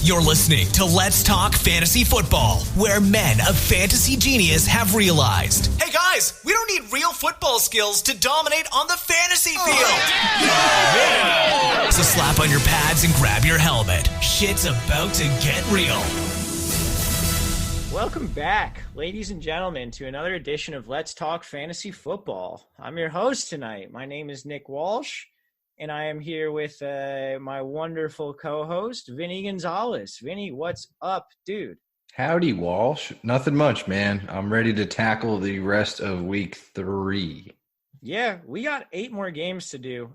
You're listening to Let's Talk Fantasy Football, where men of fantasy genius have realized, hey guys, we don't need real football skills to dominate on the fantasy field. Yeah. So slap on your pads and grab your helmet. Shit's about to get real. Welcome back, ladies and gentlemen, to another edition of Let's Talk Fantasy Football. I'm your host tonight. My name is Nick Walsh, and I am here with my wonderful co-host, Vinny Gonzalez. Vinny, what's up, dude? Howdy, Walsh. Nothing much, man. I'm ready to tackle the rest of week 3. Yeah, we got 8 more games to do.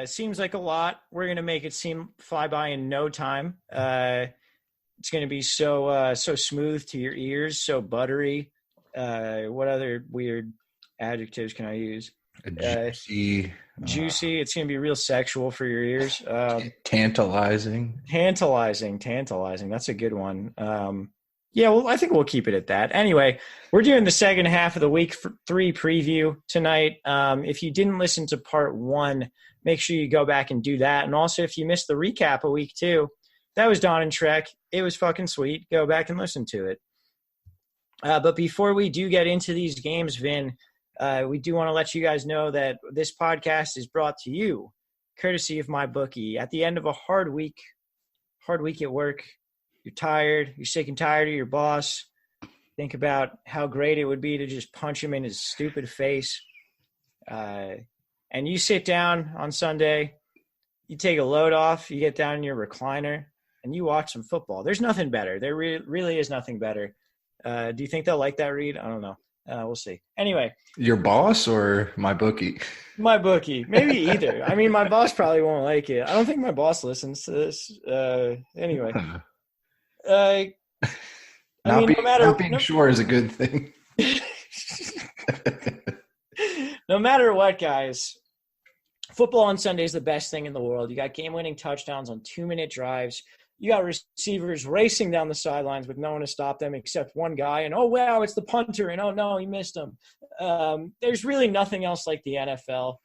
Seems like a lot. We're going to make it fly by in no time. It's going to be so smooth to your ears, so buttery. What other weird adjectives can I use? Juicy. Juicy. It's going to be real sexual for your ears. Tantalizing. Tantalizing. That's a good one. Yeah, well, I think we'll keep it at that. Anyway, we're doing the second half of the week 3 preview tonight. If you didn't listen to part 1, make sure you go back and do that. And also, if you missed the recap of week 2, that was Don and Trek. It was fucking sweet. Go back and listen to it. But before we do get into these games, Vin, we do want to let you guys know that this podcast is brought to you courtesy of MyBookie. At the end of a hard week at work, you're tired, you're sick and tired of your boss. Think about how great it would be to just punch him in his stupid face. And you sit down on Sunday, you take a load off, you get down in your recliner, and you watch some football. There's nothing better. There really is nothing better. Do you think they'll like that read? I don't know. We'll see. Anyway. Your boss or MyBookie? MyBookie. Maybe either. I mean, my boss probably won't like it. I don't think my boss listens to this. Anyway. Not being sure is a good thing. No matter what, guys, football on Sunday is the best thing in the world. You got game-winning touchdowns on 2-minute drives. You got receivers racing down the sidelines with no one to stop them except one guy. And, oh, wow, it's the punter. And, oh, no, he missed him. There's really nothing else like the NFL.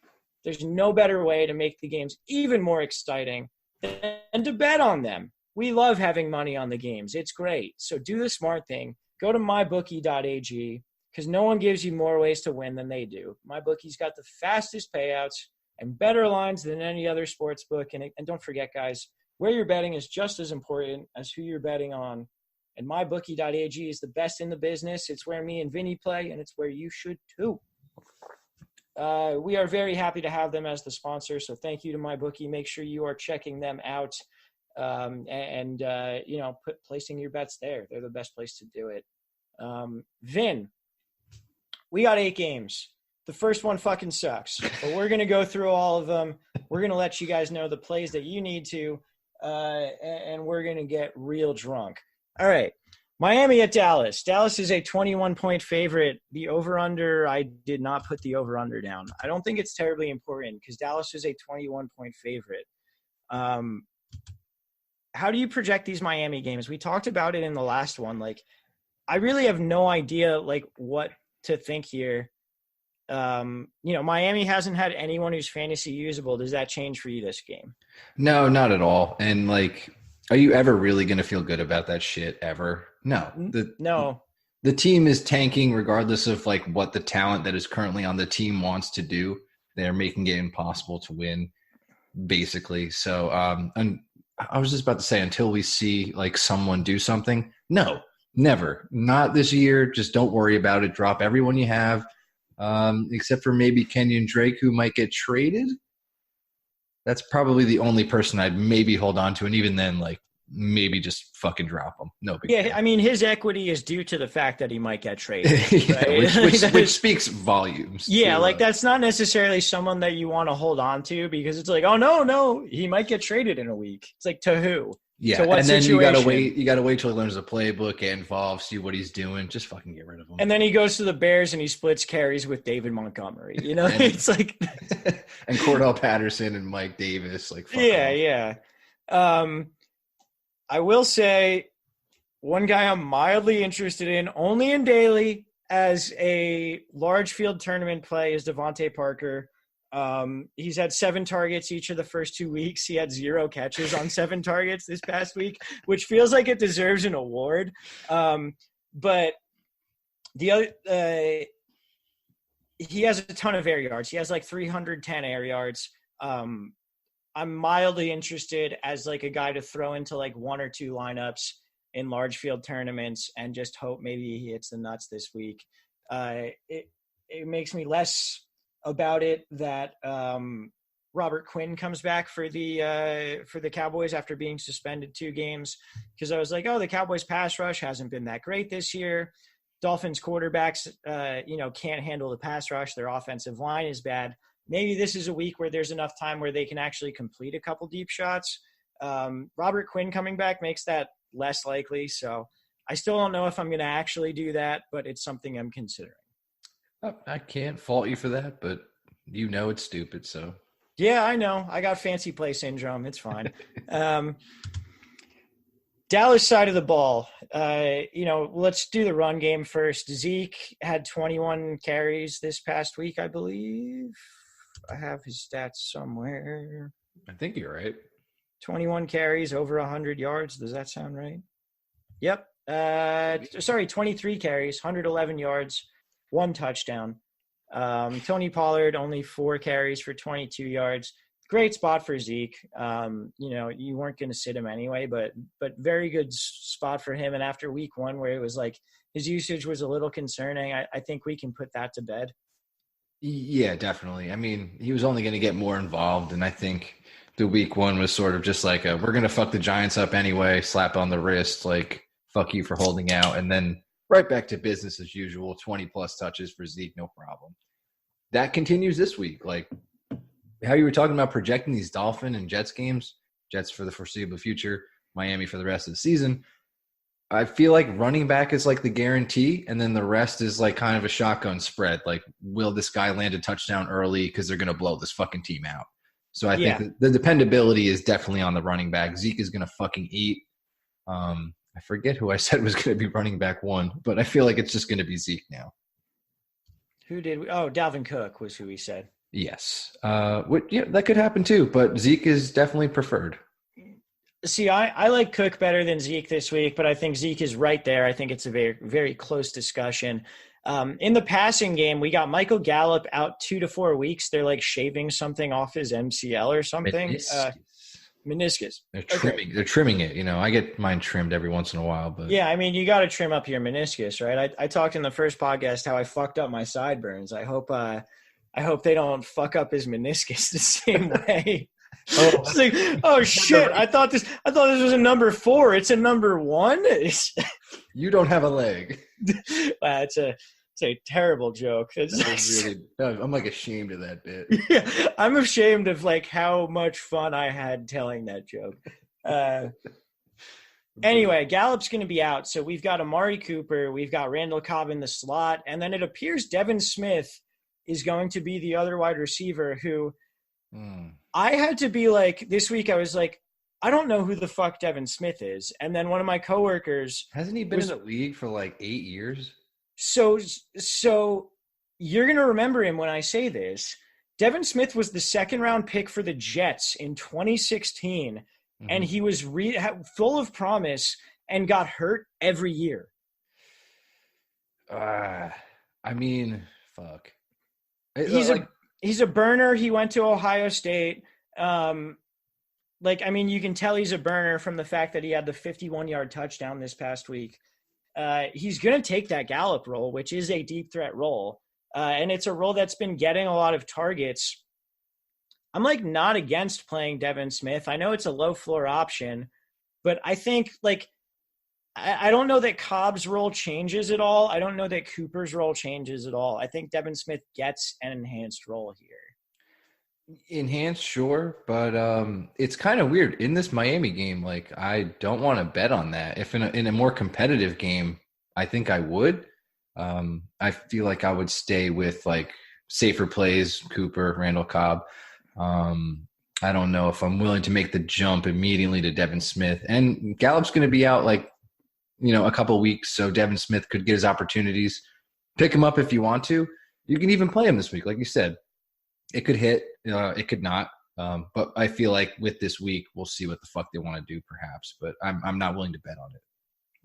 There's no better way to make the games even more exciting than to bet on them. We love having money on the games. It's great. So do the smart thing. Go to mybookie.ag because no one gives you more ways to win than they do. MyBookie's got the fastest payouts and better lines than any other sports book. And don't forget, guys, where you're betting is just as important as who you're betting on. And mybookie.ag is the best in the business. It's where me and Vinny play, and it's where you should too. We are very happy to have them as the sponsor, so thank you to MyBookie. Make sure you are checking them out placing your bets there. They're the best place to do it. Vin, we got 8 games. The first one fucking sucks, but we're going to go through all of them. We're going to let you guys know the plays that you need to, and we're going to get real drunk. All right. Miami at Dallas. Dallas is a 21-point favorite. The over-under, I did not put the over-under down. I don't think it's terribly important because Dallas is a 21-point favorite. How do you project these Miami games? We talked about it in the last one. Like, I really have no idea, like, what to think here. Miami hasn't had anyone who's fantasy usable. Does that change for you this game? No, not at all. And, like, are you ever really going to feel good about that shit ever? No. No. The team is tanking regardless of, like, what the talent that is currently on the team wants to do. They're making it impossible to win, basically. So, and I was just about to say, until we see, like, someone do something, no, never. Not this year. Just don't worry about it. Drop everyone you have. Except for maybe Kenyon Drake, who might get traded. That's probably the only person I'd maybe hold on to. And even then, like, maybe just fucking drop him. No big deal. I mean, his equity is due to the fact that he might get traded. Yeah, right? which speaks volumes. Yeah, like, that's not necessarily someone that you want to hold on to because it's like, oh, no, he might get traded in a week. It's like, to who? Yeah, to what and then situation? you gotta wait till he learns the playbook, get involved, see what he's doing. Just fucking get rid of him. And then he goes to the Bears and he splits carries with David Montgomery. You know, it's like and Cordell Patterson and Mike Davis. Like, yeah. I will say one guy I'm mildly interested in, only in daily as a large field tournament play, is Devontae Parker. He's had 7 targets each of the first 2 weeks. He had 0 catches on 7 targets this past week, which feels like it deserves an award. But the other, he has a ton of air yards. He has like 310 air yards. I'm mildly interested as like a guy to throw into like 1 or 2 lineups in large field tournaments and just hope maybe he hits the nuts this week. It makes me less about it that Robert Quinn comes back for the Cowboys after being suspended 2 games, because I was like, oh, the Cowboys pass rush hasn't been that great this year. Dolphins quarterbacks, can't handle the pass rush. Their offensive line is bad. Maybe this is a week where there's enough time where they can actually complete a couple deep shots. Robert Quinn coming back makes that less likely. So I still don't know if I'm going to actually do that, but it's something I'm considering. I can't fault you for that, but it's stupid. So yeah, I know. I got fancy play syndrome. It's fine. Dallas side of the ball, let's do the run game first. Zeke had 21 carries this past week, I believe. I have his stats somewhere. I think you're right. 21 carries, over 100 yards. Does that sound right? Yep. 23 carries, 111 yards, 1 touchdown. Tony Pollard, only 4 carries for 22 yards. Great spot for Zeke. You weren't going to sit him anyway, but very good spot for him. And after week 1, where it was like his usage was a little concerning, I think we can put that to bed. Yeah, definitely. I mean, he was only going to get more involved, and I think the week 1 was sort of just like we're going to fuck the Giants up anyway, slap on the wrist, like fuck you for holding out, and then right back to business as usual, 20-plus touches for Zeke, no problem. That continues this week. Like how you were talking about projecting these Dolphin and Jets games, Jets for the foreseeable future, Miami for the rest of the season. I feel like running back is like the guarantee, and then the rest is like kind of a shotgun spread. Like, will this guy land a touchdown early because they're going to blow this fucking team out? So I think the dependability is definitely on the running back. Zeke is going to fucking eat. I forget who I said was going to be running back 1, but I feel like it's just going to be Zeke now. Who did we? Oh, Dalvin Cook was who we said. Yes. That could happen too, but Zeke is definitely preferred. See, I like Cook better than Zeke this week, but I think Zeke is right there. I think it's a very, very close discussion. In the passing game, we got Michael Gallup out 2 to 4 weeks. They're like shaving something off his MCL or something. Meniscus. They're trimming it. I get mine trimmed every once in a while, but yeah, I mean, you got to trim up your meniscus, right? I talked in the first podcast how I fucked up my sideburns. I hope they don't fuck up his meniscus the same way. It's like, oh shit! I thought this was a number 4. It's a number 1. You don't have a leg. It's a terrible joke. I'm like ashamed of that bit. Yeah, I'm ashamed of like how much fun I had telling that joke. Anyway, Gallup's going to be out, so we've got Amari Cooper, we've got Randall Cobb in the slot, and then it appears Devin Smith is going to be the other wide receiver who. I had to be like, this week I was like, I don't know who the fuck Devin Smith is. And then one of my coworkers. Hasn't he been in the league for like 8 years? So you're going to remember him when I say this. Devin Smith was the 2nd-round pick for the Jets in 2016, and he was full of promise and got hurt every year. I mean, fuck. He's a burner. He went to Ohio State. You can tell he's a burner from the fact that he had the 51-yard touchdown this past week. He's going to take that Gallup role, which is a deep threat role. And it's a role that's been getting a lot of targets. I'm like not against playing Devin Smith. I know it's a low floor option, but I think I don't know that Cobb's role changes at all. I don't know that Cooper's role changes at all. I think Devin Smith gets an enhanced role here. Enhanced, sure, but it's kind of weird. In this Miami game, like, I don't want to bet on that. If in a more competitive game, I think I would. I feel like I would stay with, like, safer plays, Cooper, Randall Cobb. I don't know if I'm willing to make the jump immediately to Devin Smith. And Gallup's going to be out, like, a couple of weeks, so Devin Smith could get his opportunities. Pick him up if you want to. You can even play him this week, like you said. It could hit. It could not. But I feel like with this week, we'll see what the fuck they want to do, perhaps. But I'm not willing to bet on it.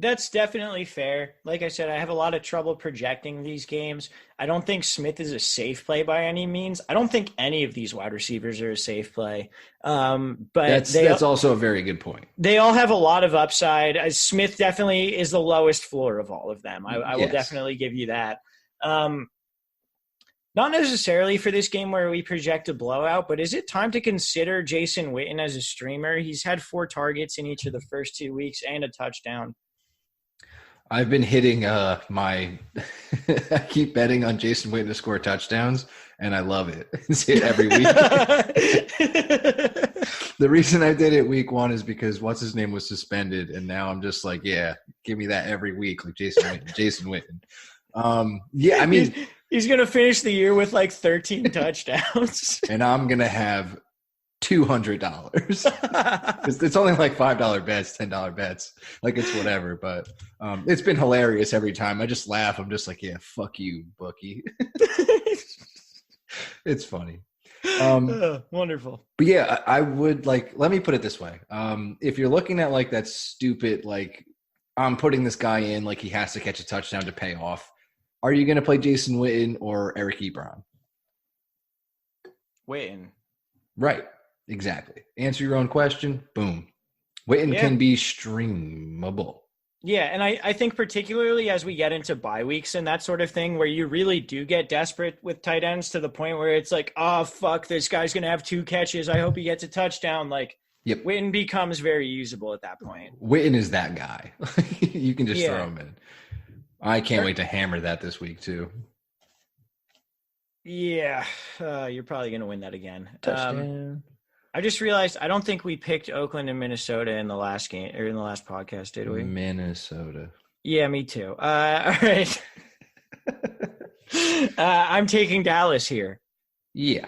That's definitely fair. Like I said, I have a lot of trouble projecting these games. I don't think Smith is a safe play by any means. I don't think any of these wide receivers are a safe play. But that's also a very good point. They all have a lot of upside. Smith definitely is the lowest floor of all of them. I will definitely give you that. Not necessarily for this game where we project a blowout, but is it time to consider Jason Witten as a streamer? He's had 4 targets in each of the first 2 weeks and a touchdown. I've been hitting my I keep betting on Jason Witten to score touchdowns, and I love it. It's hit every week. The reason I did it week 1 is because what's his name was suspended, and now I'm just like, yeah, give me that every week, like Jason Witten. Yeah, I mean, he's gonna finish the year with like 13 touchdowns, and I'm gonna have $200. It's only like $5 bets, $10 bets, like it's whatever. But it's been hilarious every time. I just laugh. I'm just like, yeah, fuck you, bookie. It's funny. Wonderful. But yeah, I would like. Let me put it this way: if you're looking at like that stupid, like I'm putting this guy in, like he has to catch a touchdown to pay off. Are you going to play Jason Witten or Eric Ebron? Witten. Right. Exactly. Answer your own question. Boom. Witten can be streamable. Yeah, and I think particularly as we get into bye weeks and that sort of thing where you really do get desperate with tight ends to the point where it's like, oh, fuck, this guy's going to have 2 catches. I hope he gets a touchdown. Like, Witten becomes very usable at that point. Witten is that guy. You can just throw him in. I can't wait to hammer that this week too. Yeah, you're probably going to win that again. Touchdown. I just realized I don't think we picked Oakland and Minnesota in the last game or in the last podcast, did we? Minnesota. Yeah, me too. All right. I'm taking Dallas here. Yeah.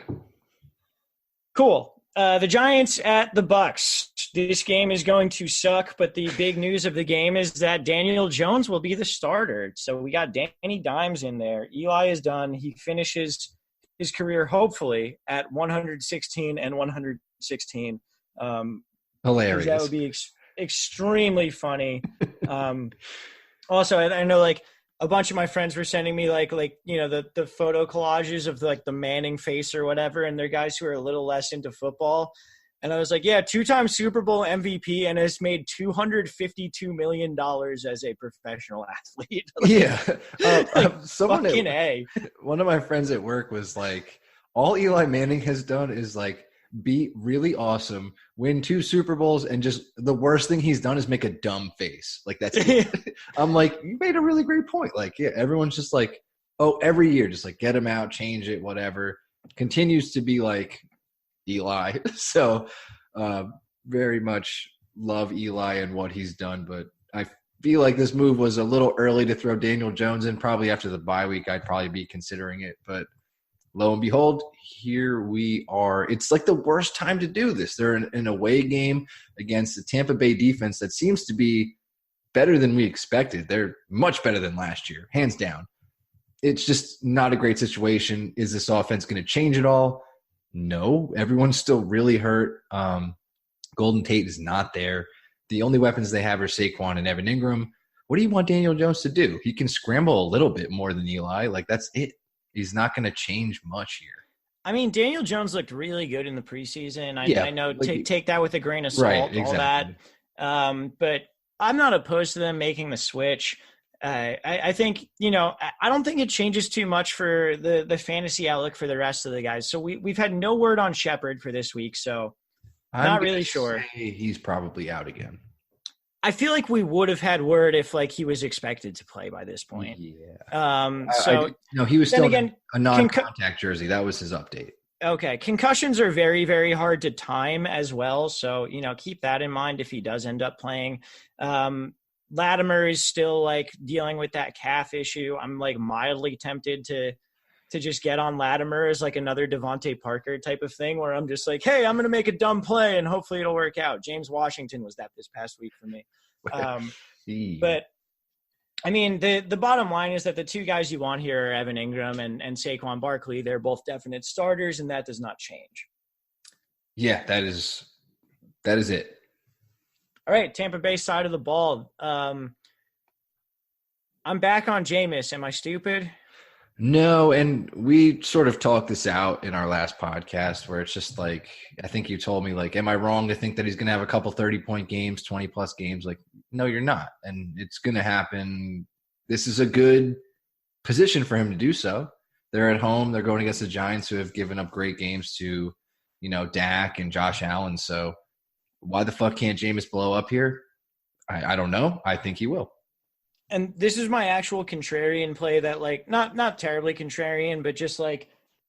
Cool. The Giants at the Bucks. This game is going to suck, but the big news of the game is that Daniel Jones will be the starter. So we got Danny Dimes in there. Eli is done. He finishes his career hopefully at 116 and 116. Hilarious. That would be extremely funny. Also, I know like a bunch of my friends were sending me like you know the photo collages of like the Manning face or whatever, and they're guys who are a little less into football. And I was like, yeah, 2-time Super Bowl MVP and has made $252 million as a professional athlete. Yeah. One of my friends at work was like, all Eli Manning has done is like be really awesome, win 2 Super Bowls, and just the worst thing he's done is make a dumb face. Like that's it. I'm like, you made a really great point. Like, yeah, everyone's just like, oh, every year, just like get him out, change it, whatever. Continues to be like Eli. So very much love Eli and what he's done, but I feel like this move was a little early to throw Daniel Jones in. Probably after the bye week, I'd probably be considering it, but lo and behold, here we are. It's like the worst time to do this. They're in an away game against the Tampa Bay defense that seems to be better than we expected. They're much better than last year, hands down. It's just not a great situation. Is this offense going to change it all? No. Everyone's still really hurt. Golden Tate is not there. The only weapons they have are Saquon and Evan Ingram. What do you want Daniel Jones to do? He can scramble a little bit more than Eli. Like, that's it. He's not going to change much here. I mean, Daniel Jones looked really good in the preseason. I know take that with a grain of salt, right, exactly. All that. But I'm not opposed to them making the switch. I think, I don't think it changes too much for the fantasy outlook for the rest of the guys. So we've had no word on Shepard for this week, so not really sure. He's probably out again. I feel like we would have had word if like he was expected to play by this point. Yeah. No, he was still in a non-contact jersey. That was his update. Okay. Concussions are very, very hard to time as well. So, keep that in mind if he does end up playing. Latimer is still like dealing with that calf issue. I'm like mildly tempted to just get on Latimer as like another Devontae Parker type of thing where I'm just like, hey, I'm going to make a dumb play and hopefully it'll work out. James Washington was that this past week for me. But I mean, the bottom line is that the two guys you want here are Evan Ingram and Saquon Barkley. They're both definite starters, and that does not change. Yeah, that is it. All right, Tampa Bay side of the ball. I'm back on Jameis. Am I stupid? No, and we sort of talked this out in our last podcast where it's just like, I think you told me, like, am I wrong to think that he's going to have a couple 30-point games, 20-plus games? Like, no, you're not. And it's going to happen. This is a good position for him to do so. They're at home. They're going against the Giants, who have given up great games to, Dak and Josh Allen. So why the fuck can't Jameis blow up here? I don't know. I think he will. And this is my actual contrarian play that, like, not terribly contrarian, but just like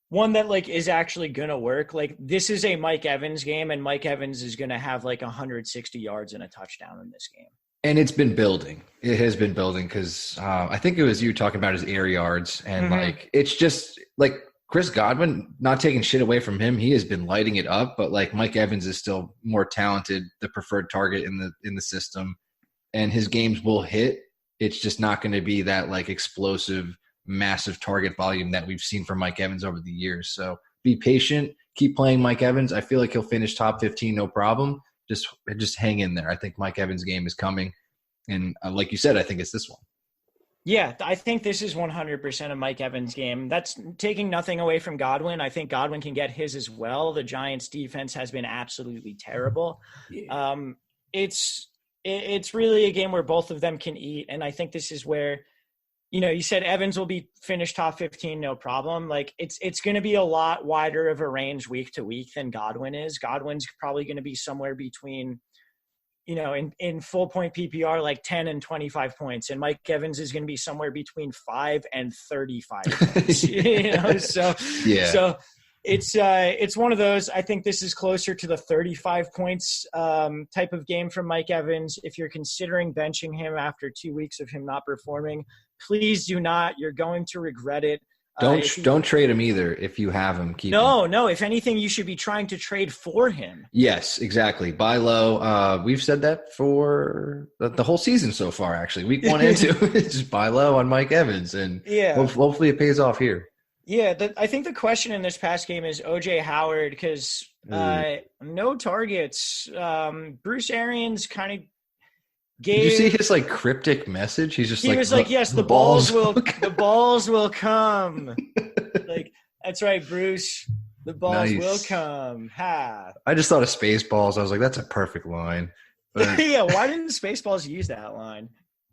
one that like is actually going to work. Like, this is a Mike Evans game, and Mike Evans is going to have like 160 yards and a touchdown in this game. And it's been building. It has been building because I think it was you talking about his air yards. And like, it's just like Chris Godwin, not taking shit away from him. He has been lighting it up, but like Mike Evans is still more talented, the preferred target in the system, and his games will hit. It's just not going to be that like explosive, massive target volume that we've seen from Mike Evans over the years. So be patient, keep playing Mike Evans. I feel like he'll finish top 15, no problem. Just hang in there. I think Mike Evans' game is coming. And like you said, I think it's this one. Yeah, I think this is 100% a Mike Evans game. That's taking nothing away from Godwin. I think Godwin can get his as well. The Giants' defense has been absolutely terrible. Yeah. It's really a game where both of them can eat, and I think this is where, you said Evans will be finished top 15, no problem. Like, it's going to be a lot wider of a range week to week than Godwin is. Godwin's probably going to be somewhere between, in full point PPR, like 10 and 25 points. And Mike Evans is going to be somewhere between 5 and 35 points, So, yeah. So it's one of those. I think this is closer to the 35 points type of game from Mike Evans. If you're considering benching him after 2 weeks of him not performing, please do not. You're going to regret it. Don't trade him either. If you have him, keep him. No. If anything, you should be trying to trade for him. Yes, exactly. Buy low. We've said that for the whole season so far, actually. Week 1 and 2, just buy low on Mike Evans. And hopefully it pays off here. Yeah, I think the question in this past game is O.J. Howard because no targets. Bruce Arians kind of gave. Did you see his like cryptic message? He was like, yes, the balls will come. Like, that's right, Bruce. The balls will come. Ha. I just thought of Spaceballs. I was like, that's a perfect line. But yeah, why didn't Spaceballs use that line?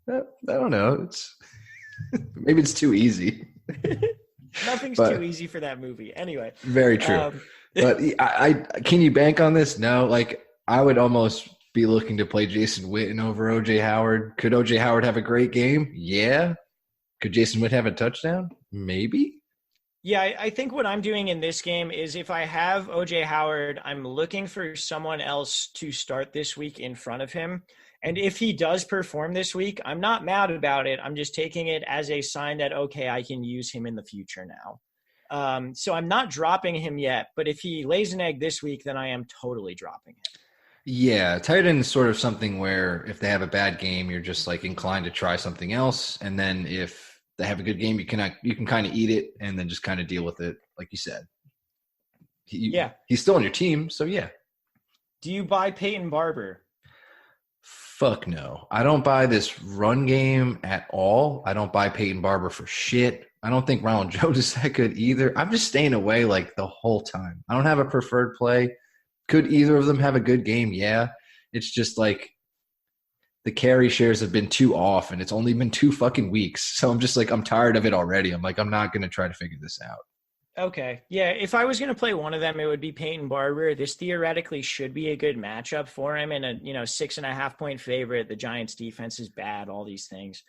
I don't know. Maybe it's too easy. Nothing's too easy for that movie. Anyway. Very true. But I can you bank on this? No. Like, I would almost be looking to play Jason Witten over O.J. Howard. Could O.J. Howard have a great game? Yeah. Could Jason Witten have a touchdown? Maybe. Yeah, I think what I'm doing in this game is if I have O.J. Howard, I'm looking for someone else to start this week in front of him. And if he does perform this week, I'm not mad about it. I'm just taking it as a sign that, okay, I can use him in the future now. So I'm not dropping him yet, but if he lays an egg this week, then I am totally dropping him. Yeah, tight end is sort of something where if they have a bad game, you're just like inclined to try something else. And then if they have a good game, you can kind of eat it and then just kind of deal with it, like you said. He's still on your team, so yeah. Do you buy Peyton Barber? Fuck no. I don't buy this run game at all. I don't buy Peyton Barber for shit. I don't think Ronald Jones is that good either. I'm just staying away like the whole time. I don't have a preferred play. Could either of them have a good game? Yeah. It's just like the carry shares have been too off and it's only been 2 fucking weeks. So I'm just like, I'm tired of it already. I'm like, I'm not going to try to figure this out. Okay. Yeah. If I was going to play one of them, it would be Peyton Barber. This theoretically should be a good matchup for him and a 6.5 point favorite. The Giants defense is bad, all these things.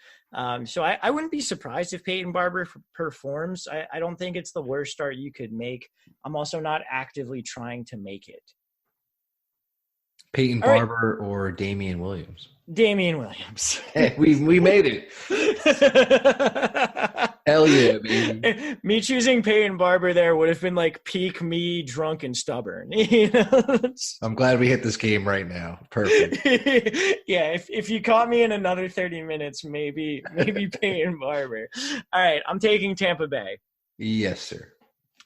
So I wouldn't be surprised if Peyton Barber performs. I don't think it's the worst start you could make. I'm also not actively trying to make it. Peyton Barber or Damian Williams? Damian Williams. Hey, we made it. Hell yeah, baby. Me choosing Peyton Barber there would have been like peak me, drunk and stubborn. You know? I'm glad we hit this game right now. Perfect. Yeah, if you caught me in another 30 minutes, maybe Peyton Barber. All right, I'm taking Tampa Bay. Yes, sir.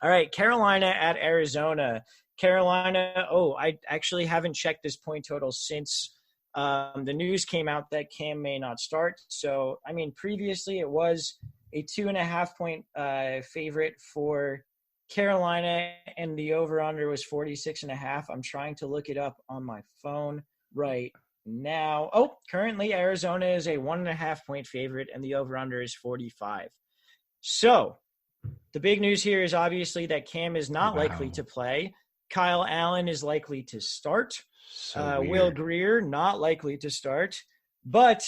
All right, Carolina at Arizona. Carolina, I actually haven't checked this point total since the news came out that Cam may not start. So, I mean, previously it was a 2.5 point favorite for Carolina, and the over-under was 46.5. I'm trying to look it up on my phone right now. Currently Arizona is a 1.5 point favorite, and the over-under is 45. So the big news here is obviously that Cam is not likely to play. Kyle Allen is likely to start. Will Grier not likely to start. But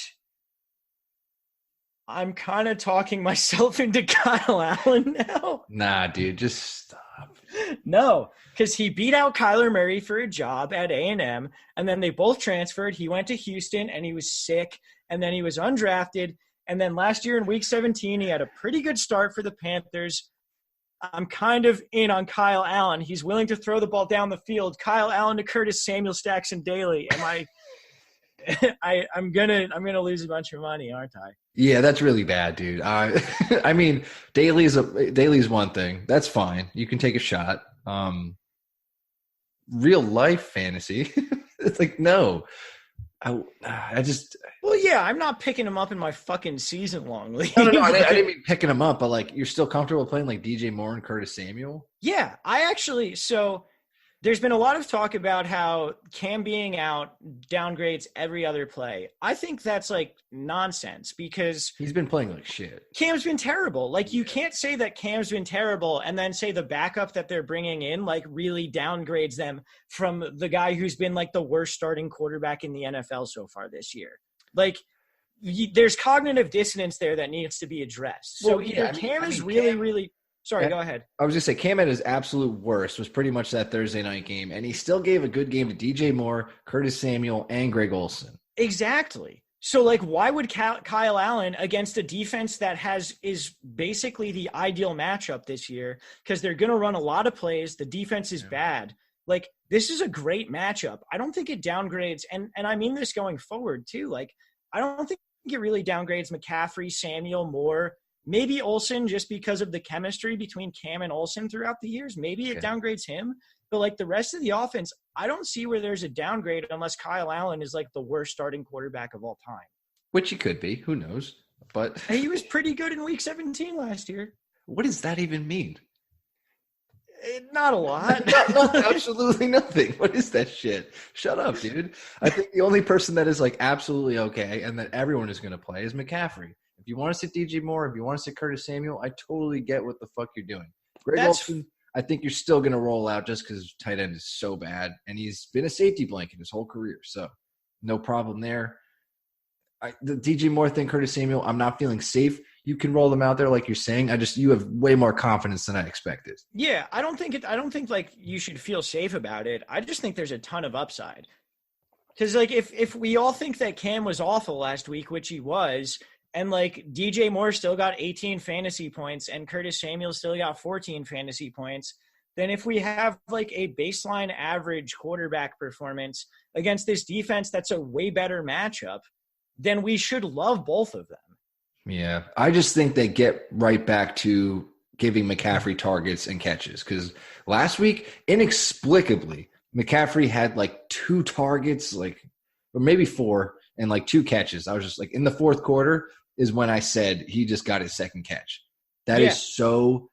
I'm kind of talking myself into Kyle Allen now. Nah, dude, just stop. No, because he beat out Kyler Murray for a job at A&M, and then they both transferred. He went to Houston, and he was sick, and then he was undrafted. And then last year in Week 17, he had a pretty good start for the Panthers. I'm kind of in on Kyle Allen. He's willing to throw the ball down the field. Kyle Allen to Curtis Samuel, Stackson Daly. Am I I'm gonna lose a bunch of money, aren't I? Yeah, that's really bad, dude. I mean, Daly's one thing. That's fine. You can take a shot. Real life fantasy, it's like no. I just. Well, yeah, I'm not picking him up in my fucking season-long league. No, I didn't mean picking him up, but like you're still comfortable playing like DJ Moore and Curtis Samuel. Yeah, so there's been a lot of talk about how Cam being out downgrades every other play. I think that's like nonsense because he's been playing like shit. Cam's been terrible. Like you can't say that Cam's been terrible and then say the backup that they're bringing in like really downgrades them from the guy who's been like the worst starting quarterback in the NFL so far this year. Like there's cognitive dissonance there that needs to be addressed. So Cam is really Sorry, go ahead. I was just say Cam at his absolute worst was pretty much that Thursday night game, and he still gave a good game to DJ Moore, Curtis Samuel, and Greg Olsen. Exactly. So, like, why would Kyle Allen against a defense that is basically the ideal matchup this year because they're going to run a lot of plays. The defense is bad. Like, this is a great matchup. I don't think it downgrades, and I mean this going forward too. Like, I don't think it really downgrades McCaffrey, Samuel, Moore. Maybe Olsen just because of the chemistry between Cam and Olsen throughout the years. Maybe it downgrades him. But, like, the rest of the offense, I don't see where there's a downgrade unless Kyle Allen is, like, the worst starting quarterback of all time. Which he could be. Who knows? But he was pretty good in Week 17 last year. What does that even mean? Not a lot. Absolutely nothing. What is that shit? Shut up, dude. I think the only person that is, like, absolutely okay and that everyone is going to play is McCaffrey. If you want to sit DJ Moore, if you want to sit Curtis Samuel, I totally get what the fuck you're doing. Greg Olsen, I think you're still going to roll out just because tight end is so bad, and he's been a safety blanket his whole career, so no problem there. The DJ Moore thing, Curtis Samuel, I'm not feeling safe. You can roll them out there like you're saying. You have way more confidence than I expected. Yeah, I don't think like you should feel safe about it. I just think there's a ton of upside. Because like if we all think that Cam was awful last week, which he was. And, like, DJ Moore still got 18 fantasy points and Curtis Samuel still got 14 fantasy points, then if we have, like, a baseline average quarterback performance against this defense that's a way better matchup, then we should love both of them. Yeah. I just think they get right back to giving McCaffrey targets and catches because last week, inexplicably, McCaffrey had, like, 2 targets, like, or maybe 4, and, like, 2 catches. I was just, like, in the fourth quarter – is when I said he just got his second catch. That is so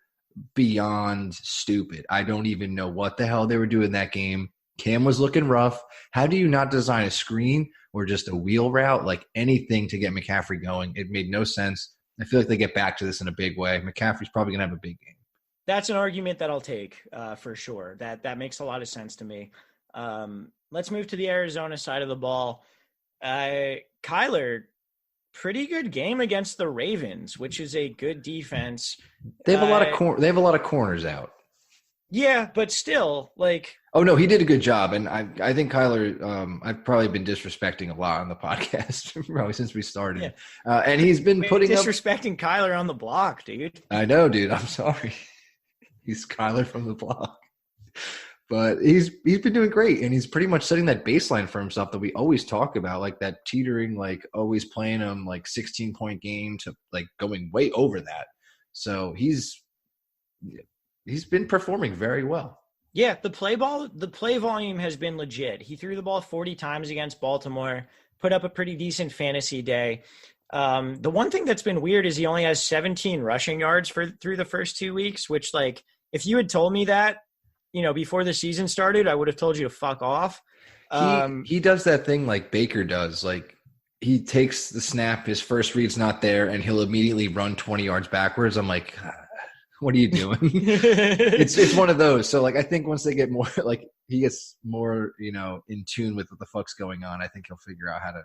beyond stupid. I don't even know what the hell they were doing that game. Cam was looking rough. How do you not design a screen or just a wheel route, like anything to get McCaffrey going? It made no sense. I feel like they get back to this in a big way. McCaffrey's probably going to have a big game. That's an argument that I'll take for sure. That makes a lot of sense to me. Let's move to the Arizona side of the ball. Kyler, pretty good game against the Ravens, which is a good defense. They have a lot of corners out. Yeah, but still, like. Oh no, he did a good job, and I think Kyler. I've probably been disrespecting a lot on the podcast probably since we started, and he's been putting disrespecting Kyler on the block, dude. I know, dude. I'm sorry. He's Kyler from the block, but he's been doing great, and he's pretty much setting that baseline for himself that we always talk about, like that teetering, like always playing him like 16-point game to like going way over that. So he's been performing very well. Yeah, the play volume has been legit. He threw the ball 40 times against Baltimore, put up a pretty decent fantasy day. The one thing that's been weird is he only has 17 rushing yards through the first 2 weeks, which, like, if you had told me that, before the season started, I would have told you to fuck off. He does that thing like Baker does. Like, he takes the snap, his first read's not there, and he'll immediately run 20 yards backwards. I'm like, what are you doing? It's one of those. So, like, I think once they get more, like, he gets more, in tune with what the fuck's going on, I think he'll figure out how to,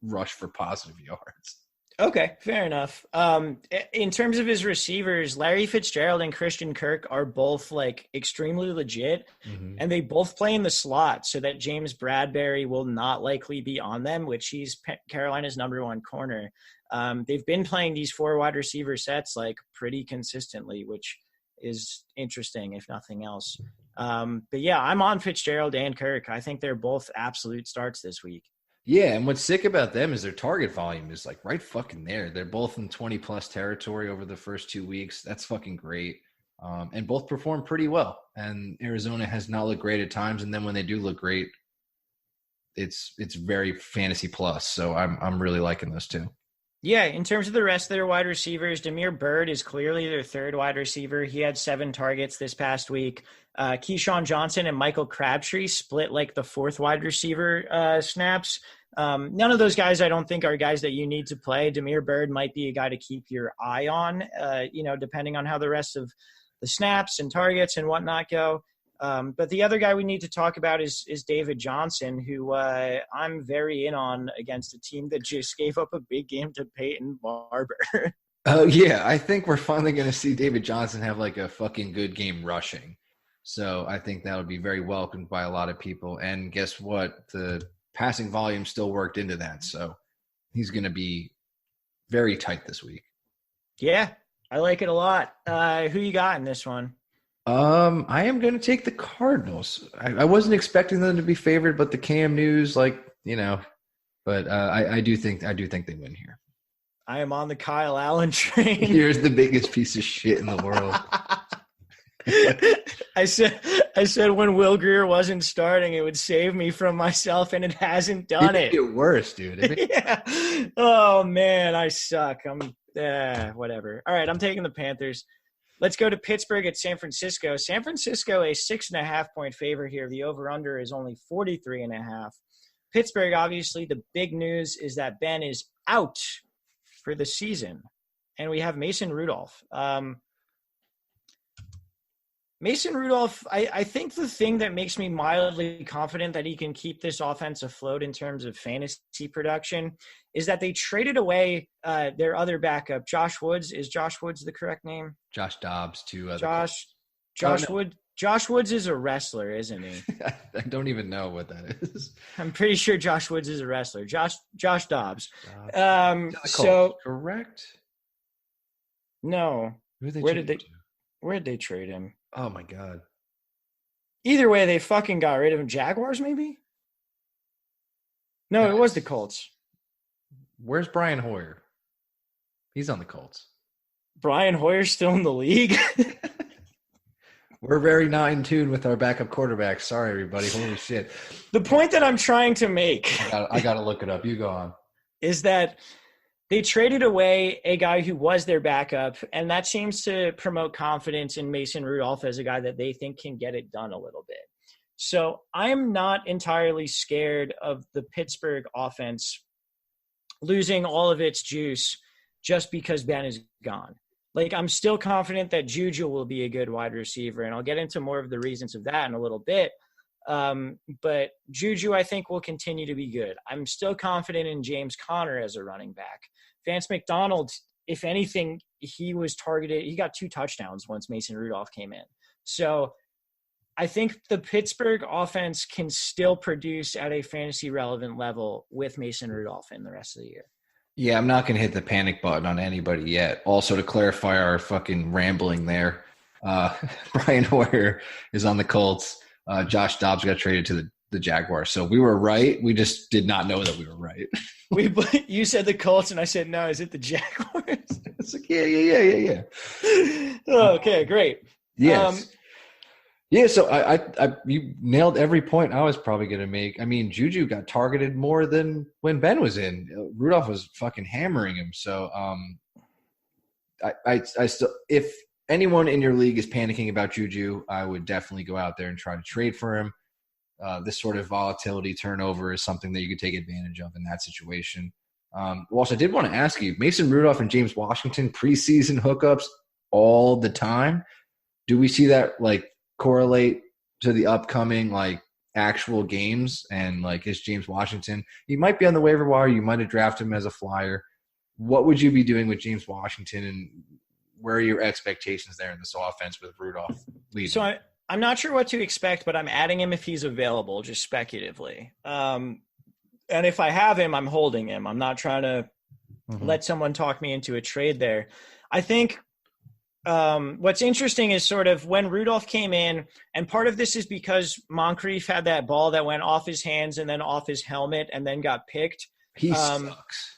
rush for positive yards. Okay, fair enough. In terms of his receivers, Larry Fitzgerald and Christian Kirk are both like extremely legit, and they both play in the slot, so that James Bradbury will not likely be on them, which he's Carolina's number one corner. They've been playing these 4 wide receiver sets like pretty consistently, which is interesting if nothing else. But yeah, I'm on Fitzgerald and Kirk. I think they're both absolute starts this week. Yeah, and what's sick about them is their target volume is like right fucking there. They're both in 20-plus territory over the first 2 weeks. That's fucking great. And both perform pretty well. And Arizona has not looked great at times, and then when they do look great, it's very fantasy plus. So I'm really liking those two. Yeah, in terms of the rest of their wide receivers, Damiere Byrd is clearly their third wide receiver. He had 7 targets this past week. Keyshawn Johnson and Michael Crabtree split like the 4th wide receiver snaps. None of those guys I don't think are guys that you need to play. Damiere Byrd might be a guy to keep your eye on, depending on how the rest of the snaps and targets and whatnot go. But the other guy we need to talk about is David Johnson, who I'm very in on against a team that just gave up a big game to Peyton Barber. Yeah, I think we're finally going to see David Johnson have like a fucking good game rushing. So I think that would be very welcomed by a lot of people. And guess what? The passing volume still worked into that. So he's going to be very tight this week. Yeah, I like it a lot. Who you got in this one? I am going to take the Cardinals. I wasn't expecting them to be favored, but the Cam news, but I do think they win here. I am on the Kyle Allen train. Here's the biggest piece of shit in the world. I said when Will Grier wasn't starting, it would save me from myself, and it hasn't done it. It made it worse, dude. Yeah. Oh man, I suck. Whatever. All right, I'm taking the Panthers. Let's go to Pittsburgh at San Francisco. San Francisco, a 6.5 point favor here. The over-under is only 43.5. Pittsburgh, obviously, the big news is that Ben is out for the season, and we have Mason Rudolph. Mason Rudolph, I think the thing that makes me mildly confident that he can keep this offense afloat in terms of fantasy production is that they traded away their other backup, Josh Woods. Is Josh Woods the correct name? Josh Dobbs to Josh Woods. Josh Woods is a wrestler, isn't he? I don't even know what that is. I'm pretty sure Josh Woods is a wrestler. Josh Dobbs. Correct? No. Where did they trade him? Oh my God. Either way, they fucking got rid of him. Jaguars, maybe? No, it was the Colts. Where's Brian Hoyer? He's on the Colts. Brian Hoyer's still in the league? We're very not in tune with our backup quarterback. Sorry, everybody. Holy shit. The point that I'm trying to make. I got to look it up. You go on. Is that they traded away a guy who was their backup, and that seems to promote confidence in Mason Rudolph as a guy that they think can get it done a little bit. So I'm not entirely scared of the Pittsburgh offense losing all of its juice just because Ben is gone. Like, I'm still confident that Juju will be a good wide receiver, and I'll get into more of the reasons of that in a little bit. But Juju, I think, will continue to be good. I'm still confident in James Conner as a running back. Vance McDonald, if anything, he was targeted. He got 2 touchdowns once Mason Rudolph came in. So I think the Pittsburgh offense can still produce at a fantasy relevant level with Mason Rudolph in the rest of the year. Yeah, I'm not going to hit the panic button on anybody yet. Also, to clarify our fucking rambling there, Brian Hoyer is on the Colts. Josh Dobbs got traded to the Jaguars. So we were right. We just did not know that we were right. You said the Colts, and I said, no, is it the Jaguars? It's like, yeah. Okay, great. Yes. Yeah, so you nailed every point I was probably going to make. I mean, Juju got targeted more than when Ben was in. Rudolph was fucking hammering him. So I still, if anyone in your league is panicking about Juju, I would definitely go out there and try to trade for him. This sort of volatility turnover is something that you could take advantage of in that situation. Walsh, I did want to ask you, Mason Rudolph and James Washington preseason hookups all the time. Do we see that correlate to the upcoming actual games? And is James Washington, he might be on the waiver wire, you might have drafted him as a flyer. What would you be doing with James Washington, and where are your expectations there in this offense with Rudolph leading? So I'm not sure what to expect, but I'm adding him if he's available, just speculatively. And if I have him, I'm holding him. I'm not trying to let someone talk me into a trade there. I think what's interesting is sort of when Rudolph came in, and part of this is because Moncrief had that ball that went off his hands and then off his helmet and then got picked. He sucks.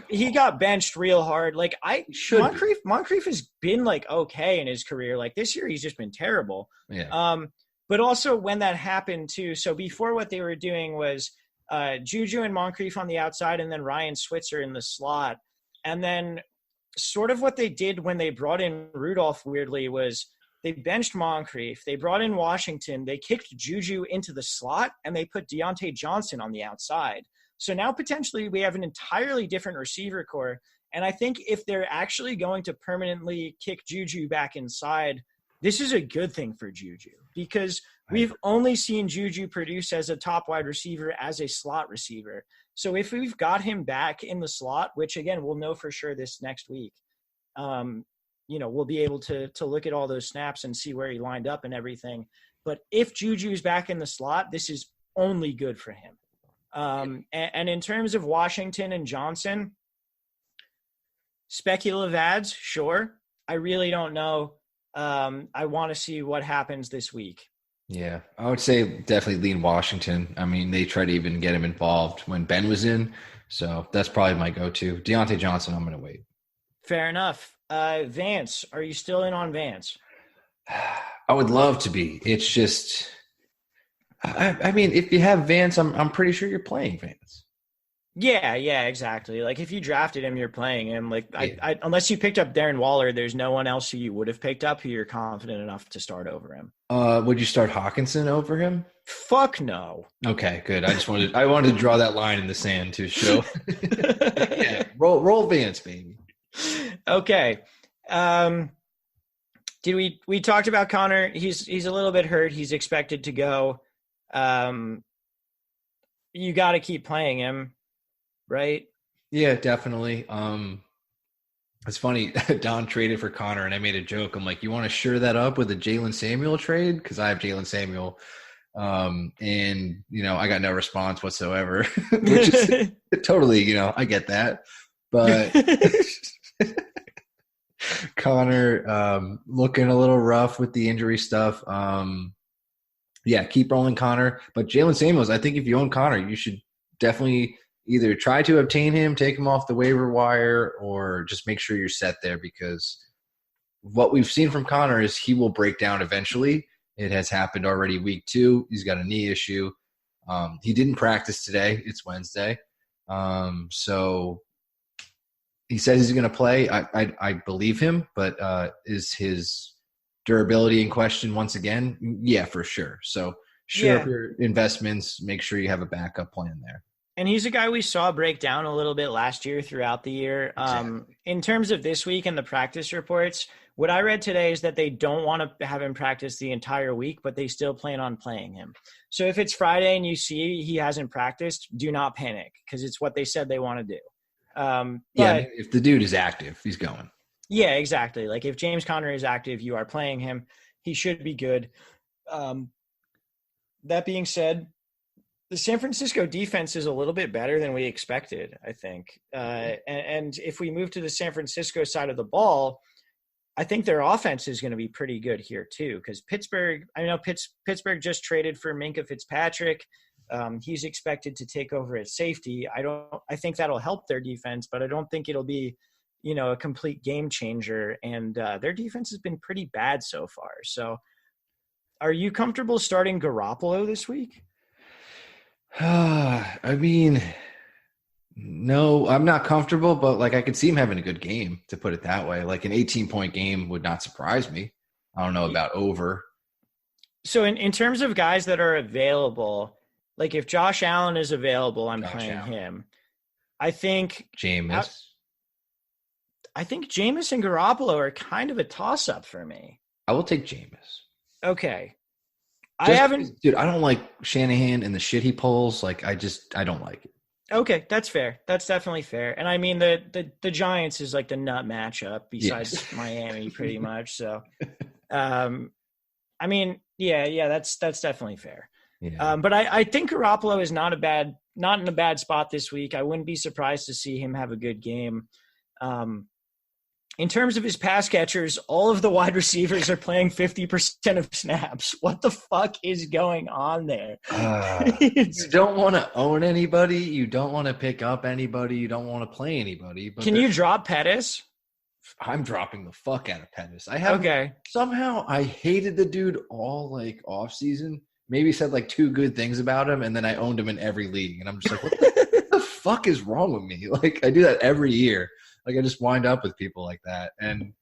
He got benched real hard. Moncrief has been okay in his career. This year he's just been terrible. Yeah. But also when that happened too. So before, what they were doing was Juju and Moncrief on the outside, and then Ryan Switzer in the slot. And then sort of what they did when they brought in Rudolph, weirdly, was they benched Moncrief. They brought in Washington. They kicked Juju into the slot, and they put Deontay Johnson on the outside. So now potentially we have an entirely different receiver core. And I think if they're actually going to permanently kick Juju back inside, this is a good thing for Juju, because we've only seen Juju produce as a top wide receiver, as a slot receiver. So if we've got him back in the slot, which again, we'll know for sure this next week, we'll be able to look at all those snaps and see where he lined up and everything. But if Juju's back in the slot, this is only good for him. And in terms of Washington and Johnson, speculative ads, sure. I really don't know. I want to see what happens this week. Yeah, I would say definitely lean Washington. I mean, they tried to even get him involved when Ben was in, so that's probably my go-to. Deontay Johnson, I'm going to wait. Fair enough. Vance, are you still in on Vance? I would love to be. It's just, I mean, if you have Vance, I'm pretty sure you're playing Vance. Yeah, exactly. If you drafted him, you're playing him. Unless you picked up Darren Waller, there's no one else who you would have picked up who you're confident enough to start over him. Would you start Hawkinson over him? Fuck no. Okay, good. I wanted to draw that line in the sand to show. Yeah, roll Vance, baby. Okay. Did we talked about Connor? He's a little bit hurt. He's expected to go. You got to keep playing him. Right? Yeah, definitely. It's funny. Don traded for Connor, and I made a joke. I'm like, you want to shore that up with a Jalen Samuel trade? Because I have Jalen Samuel. And, I got no response whatsoever, which is totally, I get that. But Connor looking a little rough with the injury stuff. Yeah, keep rolling Connor. But Jalen Samuels, I think if you own Connor, you should definitely either try to obtain him, take him off the waiver wire, or just make sure you're set there, because what we've seen from Connor is he will break down eventually. It has happened already week 2. He's got a knee issue. He didn't practice today. It's Wednesday. So he says he's going to play. I believe him, but is his durability in question once again? Yeah, for sure. So up your investments, make sure you have a backup plan there. And he's a guy we saw break down a little bit last year throughout the year. Exactly. In terms of this week and the practice reports, what I read today is that they don't want to have him practice the entire week, but they still plan on playing him. So if it's Friday and you see he hasn't practiced, do not panic, because it's what they said they want to do. If the dude is active, he's going. Yeah, exactly. If James Conner is active, you are playing him. He should be good. That being said, the San Francisco defense is a little bit better than we expected, I think. And if we move to the San Francisco side of the ball, I think their offense is going to be pretty good here too. Because Pittsburgh just traded for Minkah Fitzpatrick. He's expected to take over at safety. I think that'll help their defense, but I don't think it'll be, a complete game changer. And their defense has been pretty bad so far. So are you comfortable starting Garoppolo this week? I mean, no, I'm not comfortable, but like I could see him having a good game, to put it that way. Like an 18-point game would not surprise me. I don't know about over. So in terms of guys that are available, like if Josh Allen is available, I'm playing him. I think Jameis. I think Jameis and Garoppolo are kind of a toss-up for me. I will take Jameis. Okay. Dude, I don't like Shanahan and the shit he pulls. Like, I don't like it. Okay, that's fair. That's definitely fair. And I mean, the Giants is like the nut matchup besides Miami, pretty much. So, I mean, yeah, that's definitely fair. Yeah. But I think Garoppolo is not in a bad spot this week. I wouldn't be surprised to see him have a good game. In terms of his pass catchers, all of the wide receivers are playing 50% of snaps. What the fuck is going on there? You don't want to own anybody. You don't want to pick up anybody. You don't want to play anybody. But can you drop Pettis? I'm dropping the fuck out of Pettis. Somehow I hated the dude all like off season. Maybe said like 2 good things about him, and then I owned him in every league. And I'm just like, what the fuck is wrong with me? Like, I do that every year. Like, I just wind up with people like that. And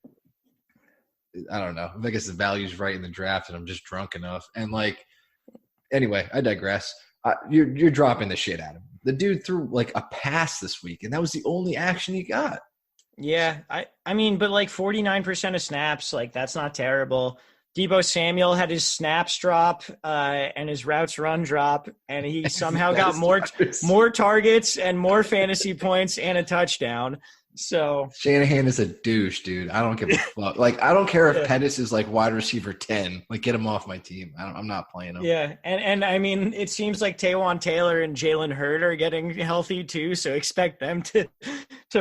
I don't know. I guess the value's right in the draft, and I'm just drunk enough. And, like, anyway, I digress. You're dropping the shit out of him. The dude threw, like, a pass this week, and that was the only action he got. Yeah, I mean, but, like, 49% of snaps, like, that's not terrible. Deebo Samuel had his snaps drop and his routes run drop, and he somehow got more targets and more fantasy points and a touchdown. So Shanahan is a douche, dude. I don't give a fuck. Like, I don't care if Pettis is like wide receiver 10. Like, get him off my team. I'm not playing him. Yeah, and I mean, it seems like Taywan Taylor and Jalen Hurd are getting healthy too. So expect them to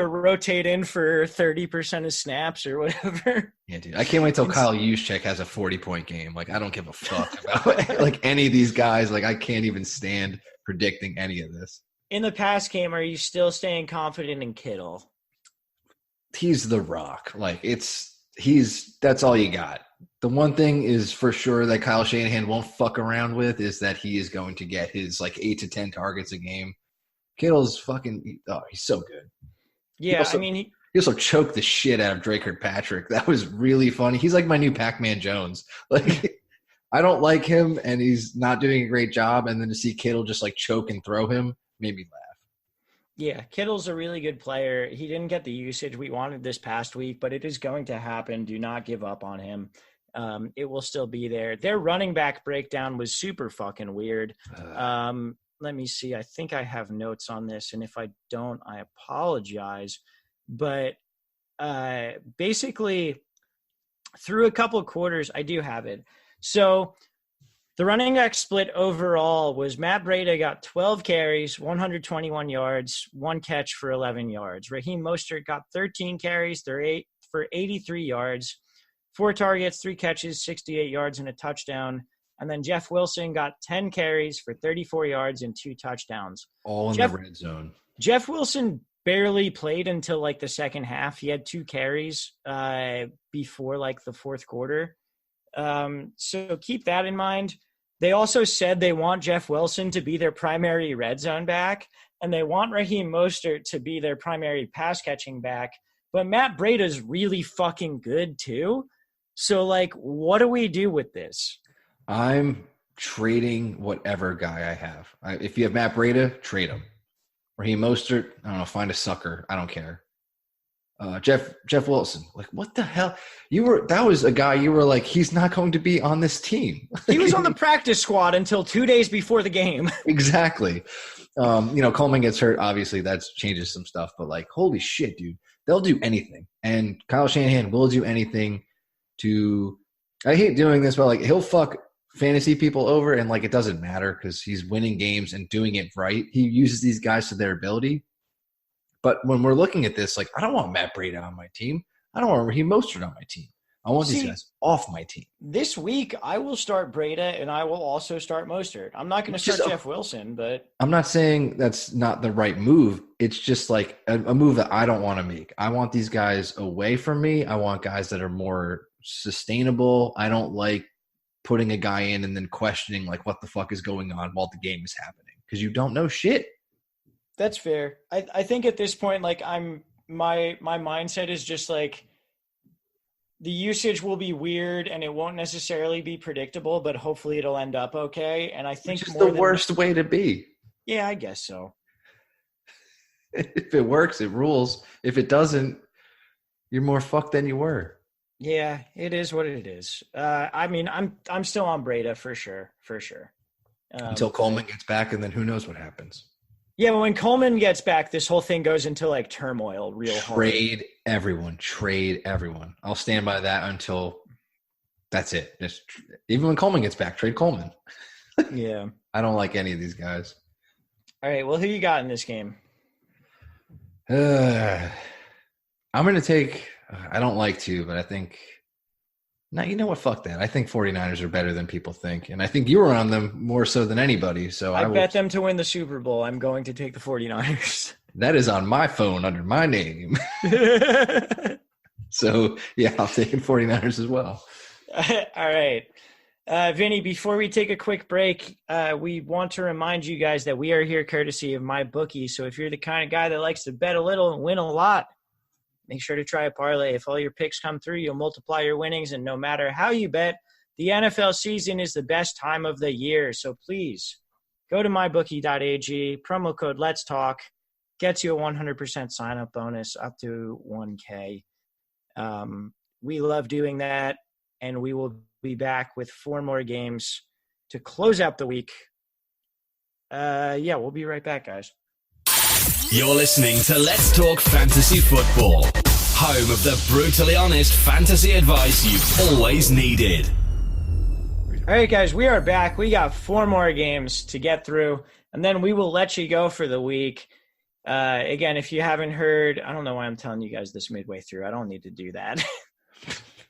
rotate in for 30% of snaps or whatever. Yeah, dude. I can't wait till Kyle Juszczyk has a 40-point game. Like, I don't give a fuck about like any of these guys. Like, I can't even stand predicting any of this. In the past game, are you still staying confident in Kittle? He's the rock. Like, that's all you got. The one thing is for sure that Kyle Shanahan won't fuck around with is that he is going to get his like 8 to 10 targets a game. Kittle's he's so good. Yeah, he also choked the shit out of Drake Kirkpatrick. That was really funny. He's like my new Pac-Man Jones. Like, I don't like him, and he's not doing a great job. And then to see Kittle just like choke and throw him made me laugh. Yeah, Kittle's a really good player. He didn't get the usage we wanted this past week, but it is going to happen. Do not give up on him. It will still be there. Their running back breakdown was super fucking weird. Let me see. I think I have notes on this, and if I don't, I apologize. But basically, through a couple of quarters, I do have it. So the running back split overall was Matt Breida got 12 carries, 121 yards, 1 catch for 11 yards. Raheem Mostert got 13 carries for 83 yards, 4 targets, 3 catches, 68 yards, and a touchdown. And then Jeff Wilson got 10 carries for 34 yards and 2 touchdowns. All in the red zone. Jeff Wilson barely played until like the second half. He had 2 carries before like the fourth quarter. So keep that in mind. They also said they want Jeff Wilson to be their primary red zone back, and they want Raheem Mostert to be their primary pass catching back. But Matt Breida's really fucking good too. So, like, what do we do with this? I'm trading whatever guy I have. If you have Matt Breida, trade him. Raheem Mostert, I don't know, find a sucker. I don't care. Jeff Wilson, like, what the hell? That was a guy you were like, he's not going to be on this team. He was on the practice squad until 2 days before the game. Exactly. Coleman gets hurt. Obviously, that changes some stuff. But, like, holy shit, dude. They'll do anything. And Kyle Shanahan will do anything to I hate doing this, but like he'll fuck fantasy people over, and like it doesn't matter because he's winning games and doing it right. He uses these guys to their ability. But when we're looking at this, like I don't want Matt Breida on my team. I don't want Raheem Mostert on my team. I want these guys off my team. This week, I will start Breida, and I will also start Mostert. I'm not going to start Jeff Wilson, but I'm not saying that's not the right move. It's just like a move that I don't want to make. I want these guys away from me. I want guys that are more sustainable. I don't like putting a guy in and then questioning like what the fuck is going on while the game is happening because you don't know shit. That's fair. I think at this point, like my mindset is just like the usage will be weird and it won't necessarily be predictable, but hopefully it'll end up okay. And I think it's the worst way to be. Yeah, I guess so. If it works, it rules. If it doesn't, you're more fucked than you were. Yeah, it is what it is. I mean, I'm still on Breida for sure. Until Coleman gets back, and then who knows what happens. Yeah, but when Coleman gets back, this whole thing goes into like turmoil real hard. Trade everyone. I'll stand by that until that's it. Even when Coleman gets back, trade Coleman. Yeah. I don't like any of these guys. All right, well, who you got in this game? I'm going to take – I don't like to, but I think – no, you know what? Fuck that. I think 49ers are better than people think, and I think you were on them more so than anybody. So I bet them to win the Super Bowl. I'm going to take the 49ers. That is on my phone under my name. So, yeah, I'll take 49ers as well. All right. Vinny, before we take a quick break, we want to remind you guys that we are here courtesy of MyBookie. So if you're the kind of guy that likes to bet a little and win a lot, make sure to try a parlay. If all your picks come through, you'll multiply your winnings. And no matter how you bet, the NFL season is the best time of the year. So please go to mybookie.ag. Promo code Let's Talk gets you a 100% sign-up bonus up to $1K. We love doing that, and we will be back with 4 more games to close out the week. We'll be right back, guys. You're listening to Let's Talk Fantasy Football, home of the brutally honest fantasy advice you've always needed. All right, guys, we are back. We got 4 more games to get through, and then we will let you go for the week. Again, if you haven't heard, I don't know why I'm telling you guys this midway through. I don't need to do that.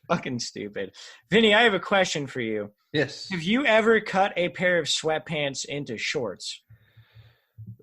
Fucking stupid. Vinny, I have a question for you. Yes. Have you ever cut a pair of sweatpants into shorts?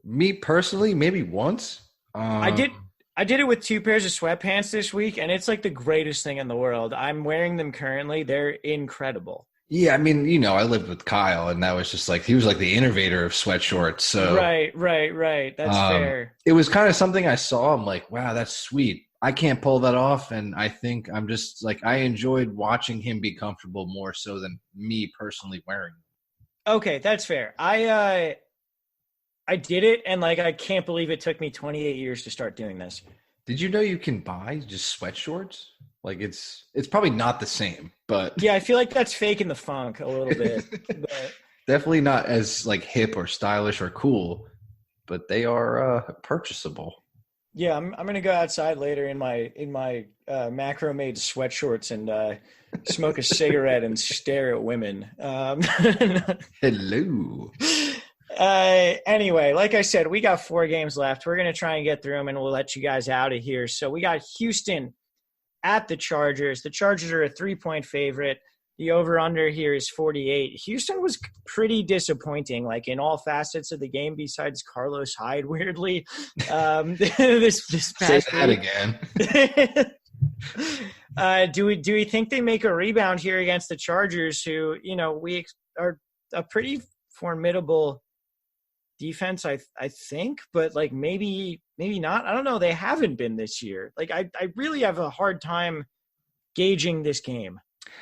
Me personally, maybe once. I did it with 2 pairs of sweatpants this week, and it's like the greatest thing in the world. I'm wearing them currently. They're incredible. Yeah, I mean, I lived with Kyle, and that was just like, he was like the innovator of sweat shorts. So Right. That's fair. It was kind of something I saw. I'm like, wow, that's sweet. I can't pull that off, and I think I'm just like, I enjoyed watching him be comfortable more so than me personally wearing them. Okay, that's fair. I did it, and like I can't believe it took me 28 years to start doing this. Did you know you can buy just sweat shorts? Like it's probably not the same, but yeah, I feel like that's faking the funk a little bit. But definitely not as like hip or stylish or cool, but they are purchasable. Yeah, I'm gonna go outside later in my macro made sweat shorts and smoke a cigarette and stare at women. Hello. Anyway, like I said, we got 4 games left. We're gonna try and get through them, and we'll let you guys out of here. So we got Houston at the Chargers. The Chargers are a 3-point favorite. The over-under here is 48. Houston was pretty disappointing, like in all facets of the game besides Carlos Hyde, weirdly. This past Say that again. Do we think they make a rebound here against the Chargers, who, we are a pretty formidable defense, I think, but like maybe not. I don't know. They haven't been this year. Like I really have a hard time gauging this game.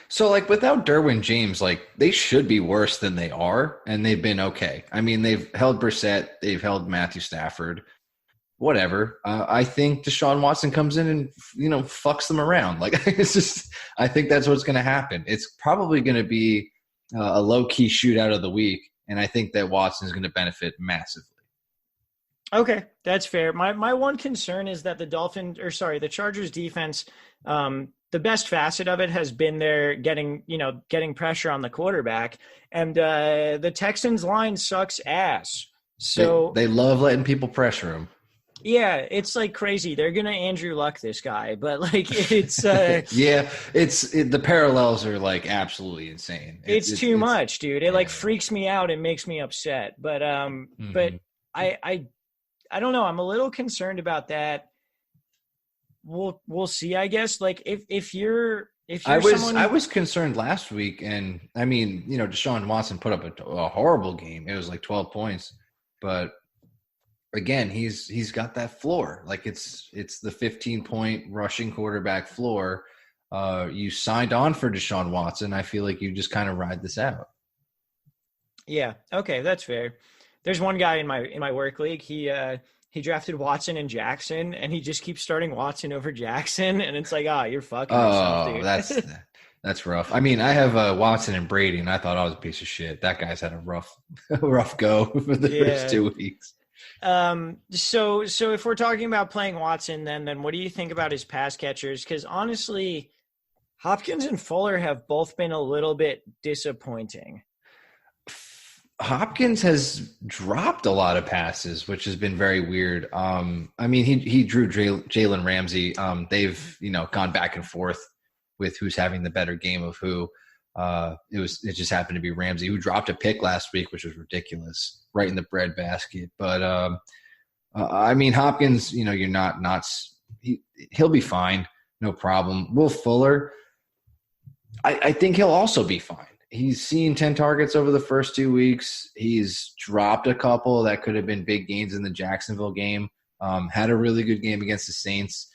So like without Derwin James, like they should be worse than they are, and they've been okay. I mean, they've held Brissett, they've held Matthew Stafford, whatever. I think Deshaun Watson comes in and fucks them around. Like I think that's what's going to happen. It's probably going to be a low key shootout of the week. And I think that Watson is going to benefit massively. Okay, that's fair. My one concern is that the Chargers defense the best facet of it has been their getting pressure on the quarterback. And the Texans line sucks ass. So they love letting people pressure him. Yeah, it's like crazy. They're gonna Andrew Luck this guy, but like it's the parallels are like absolutely insane. It's too much, dude. It like freaks me out and makes me upset. But but I don't know. I'm a little concerned about that. We'll see, I guess. Like if you're I was concerned last week, and I mean, Deshaun Watson put up a horrible game. It was like 12 points, but again, he's got that floor. Like it's the 15-point rushing quarterback floor. You signed on for Deshaun Watson. I feel like you just kind of ride this out. Yeah. Okay, that's fair. There's one guy in my work league. He drafted Watson and Jackson, and he just keeps starting Watson over Jackson, and it's like, you're fucking yourself, dude. That's rough. I mean, I have Watson and Brady, and I thought I was a piece of shit. That guy's had a rough go for the first 2 weeks. So if we're talking about playing Watson, then what do you think about his pass catchers? Because honestly, Hopkins and Fuller have both been a little bit disappointing. Hopkins has dropped a lot of passes, which has been very weird. I mean, he drew Jalen Ramsey. They've gone back and forth with who's having the better game of who. It just happened to be Ramsey, who dropped a pick last week, which was ridiculous, right in the breadbasket. But I mean, Hopkins, you're not he'll be fine, no problem. Will Fuller, I think he'll also be fine. He's seen 10 targets over the first 2 weeks. He's dropped a couple that could have been big gains in the Jacksonville game. Had a really good game against the Saints.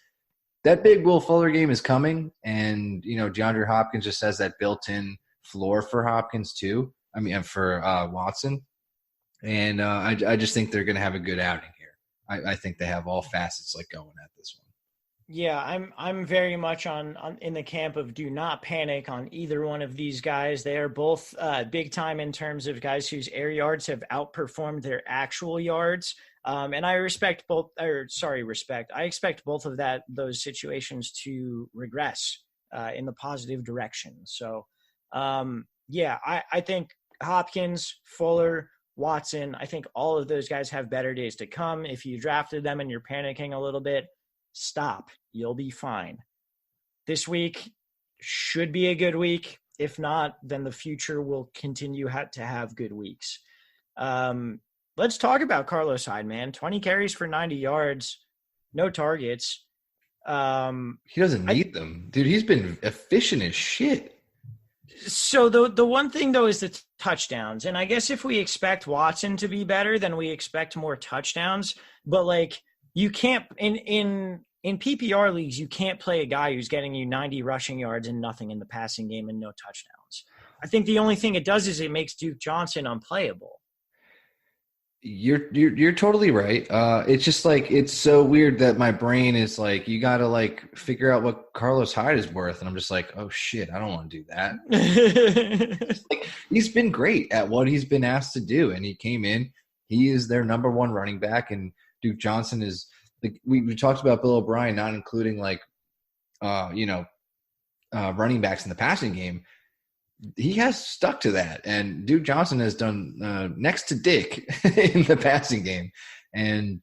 That big Will Fuller game is coming, and DeAndre Hopkins just has that built-in floor for Hopkins too. I mean, for Watson, and I just think they're going to have a good outing here. I think they have all facets like going at this one. Yeah, I'm very much on in the camp of do not panic on either one of these guys. They are both big time in terms of guys whose air yards have outperformed their actual yards. And I expect both of those situations to regress in the positive direction. So, I think Hopkins, Fuller, Watson, I think all of those guys have better days to come. If you drafted them and you're panicking a little bit, stop. You'll be fine. This week should be a good week. If not, then the future will continue to have good weeks. Let's talk about Carlos Hyde, man. 20 carries for 90 yards, no targets. He doesn't need them. Dude, he's been efficient as shit. So the one thing, though, is the touchdowns. And I guess if we expect Watson to be better, then we expect more touchdowns. But, like, you can't – in PPR leagues, you can't play a guy who's getting you 90 rushing yards and nothing in the passing game and no touchdowns. I think the only thing it does is it makes Duke Johnson unplayable. You're totally right. It's just like it's so weird that my brain is like, you got to like figure out what Carlos Hyde is worth, and I'm just like, oh shit, I don't want to do that. Like, he's been great at what he's been asked to do, and he came in. He is their number one running back, and Duke Johnson is. Like, we talked about Bill O'Brien not including like, running backs in the passing game. He has stuck to that, and Duke Johnson has done next to Dick in the passing game. And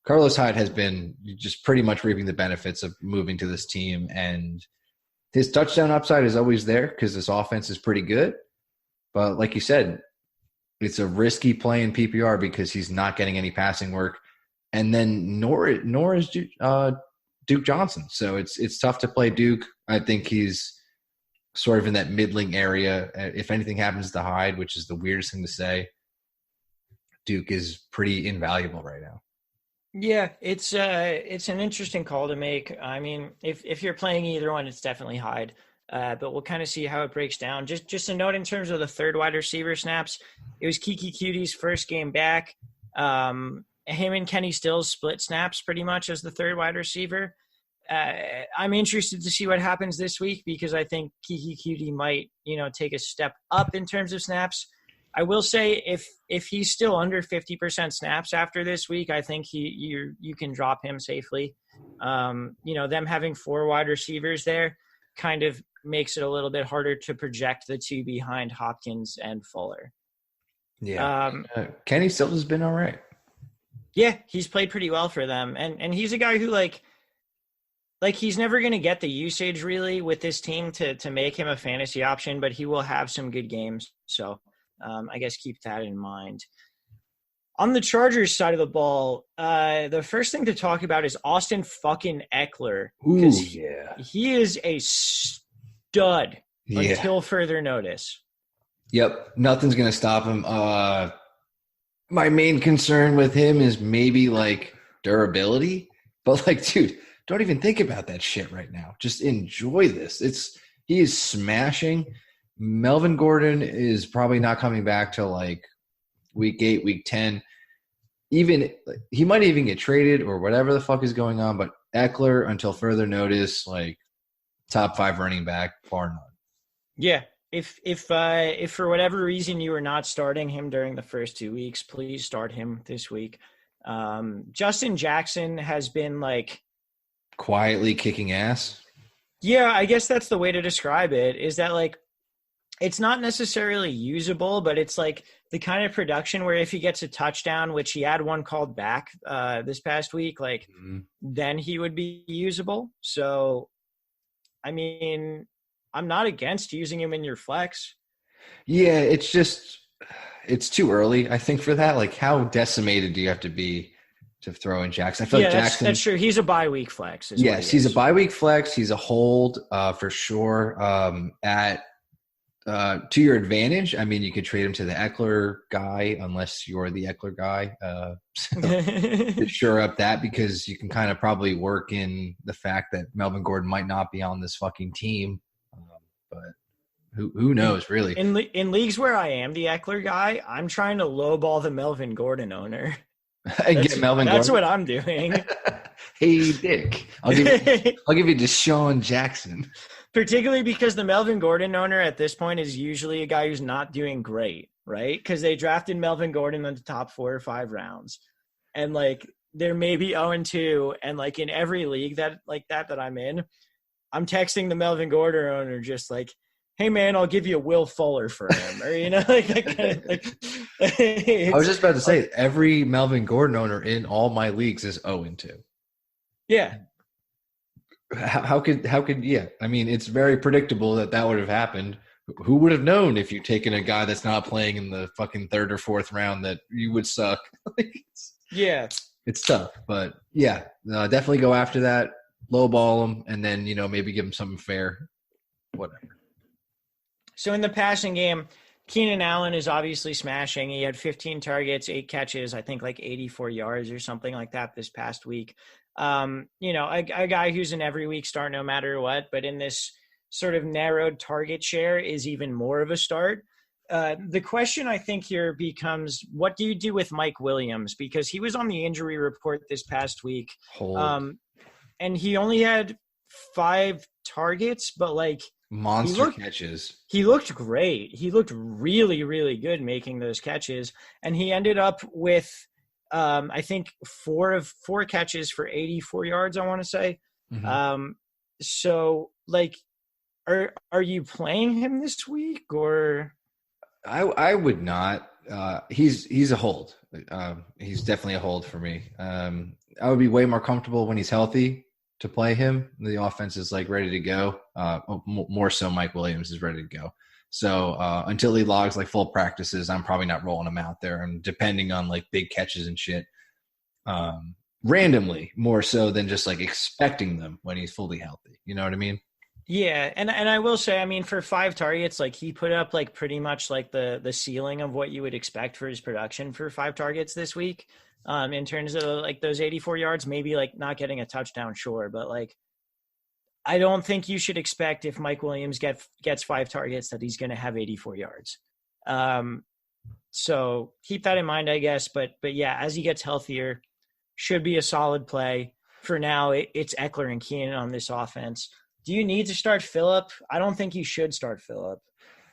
Carlos Hyde has been just pretty much reaping the benefits of moving to this team, and his touchdown upside is always there because this offense is pretty good. But like you said, it's a risky play in PPR because he's not getting any passing work, and then nor is Duke Johnson. So it's tough to play Duke. I think he's sort of in that middling area. If anything happens to Hyde, which is the weirdest thing to say, Duke is pretty invaluable right now. Yeah, it's an interesting call to make. I mean, if you're playing either one, it's definitely Hyde. But we'll kind of see how it breaks down. Just a note in terms of the third wide receiver snaps, it was Kiki Cutie's first game back. Him and Kenny Stills split snaps pretty much as the third wide receiver. I'm interested to see what happens this week because I think Kiki Cutie might, take a step up in terms of snaps. I will say if he's still under 50% snaps after this week, I think you can drop him safely. Them having 4 wide receivers there kind of makes it a little bit harder to project the 2 behind Hopkins and Fuller. Yeah. Kenny Stills has been all right. Yeah, he's played pretty well for them. And he's a guy who like he's never going to get the usage really with this team to make him a fantasy option, but he will have some good games. So I guess keep that in mind. On the Chargers side of the ball, the first thing to talk about is Austin fucking Eckler. Ooh, he is a stud until further notice. Yep, nothing's going to stop him. My main concern with him is maybe like durability, but like, dude, don't even think about that shit right now. Just enjoy this. He is smashing. Melvin Gordon is probably not coming back till like week 8, week 10. Even he might even get traded or whatever the fuck is going on, but Eckler, until further notice, like top 5 running back, bar none. Yeah. If for whatever reason you are not starting him during the first 2 weeks, please start him this week. Justin Jackson has been like quietly kicking ass. Yeah, I guess that's the way to describe it, is that like it's not necessarily usable, but it's like the kind of production where if he gets a touchdown, which he had one called back this past week, like then he would be usable. So, I mean, I'm not against using him in your flex. Yeah, it's too early, I think, for that. Like, how decimated do you have to be to throw in Jackson? I feel like Jackson. That's true. He's a bye week flex. Yes, he's a bye week flex. He's a hold for sure. To your advantage, I mean, you could trade him to the Eckler guy unless you're the Eckler guy. To shore up that, because you can kind of probably work in the fact that Melvin Gordon might not be on this fucking team. But who knows, really? In leagues where I am the Eckler guy, I'm trying to lowball the Melvin Gordon owner. And get Melvin Gordon. That's what I'm doing. Hey, Dick. I'll give you Deshaun Jackson. Particularly because the Melvin Gordon owner at this point is usually a guy who's not doing great, right? Because they drafted Melvin Gordon in the top 4 or 5 rounds. And, like, they're maybe 0-2. And, like, in every league that I'm in, I'm texting the Melvin Gordon owner just like, hey, man, I'll give you Will Fuller for him. Or, like that kind of, like. I was just about to say, every Melvin Gordon owner in all my leagues is 0-2. Yeah. How could I mean, it's very predictable that would have happened. Who would have known if you'd taken a guy that's not playing in the fucking 3rd or 4th round that you would suck? It's tough, but yeah, definitely go after that, lowball him, and then, maybe give him something fair, whatever. So in the passing game, Keenan Allen is obviously smashing. He had 15 targets, 8 catches, I think like 84 yards or something like that this past week. A guy who's an every week start no matter what, but in this sort of narrowed target share is even more of a start. The question I think here becomes, what do you do with Mike Williams? Because he was on the injury report this past week. And he only had 5 targets, but like monster catches. He looked great. He looked really, really good making those catches. And he ended up with I think 4 catches for 84 yards, I want to say. Mm-hmm. So like, are you playing him this week, or? I would not. He's a hold. He's definitely a hold for me. I would be way more comfortable when he's healthy to play him. The offense is like ready to go. More so Mike Williams is ready to go. So until he logs like full practices, I'm probably not rolling him out there. And depending on like big catches and shit, randomly more so than just like expecting them when he's fully healthy. You know what I mean? Yeah, and I will say, I mean, for 5 targets, like he put up like pretty much like the ceiling of what you would expect for his production for 5 targets this week. In terms of like those 84 yards, maybe like not getting a touchdown, sure, but like I don't think you should expect if Mike Williams gets 5 targets that he's going to have 84 yards. So keep that in mind, I guess. But yeah, as he gets healthier, should be a solid play. For now, it's Eckler and Keenan on this offense. Do you need to start Phillip? I don't think you should start Phillip.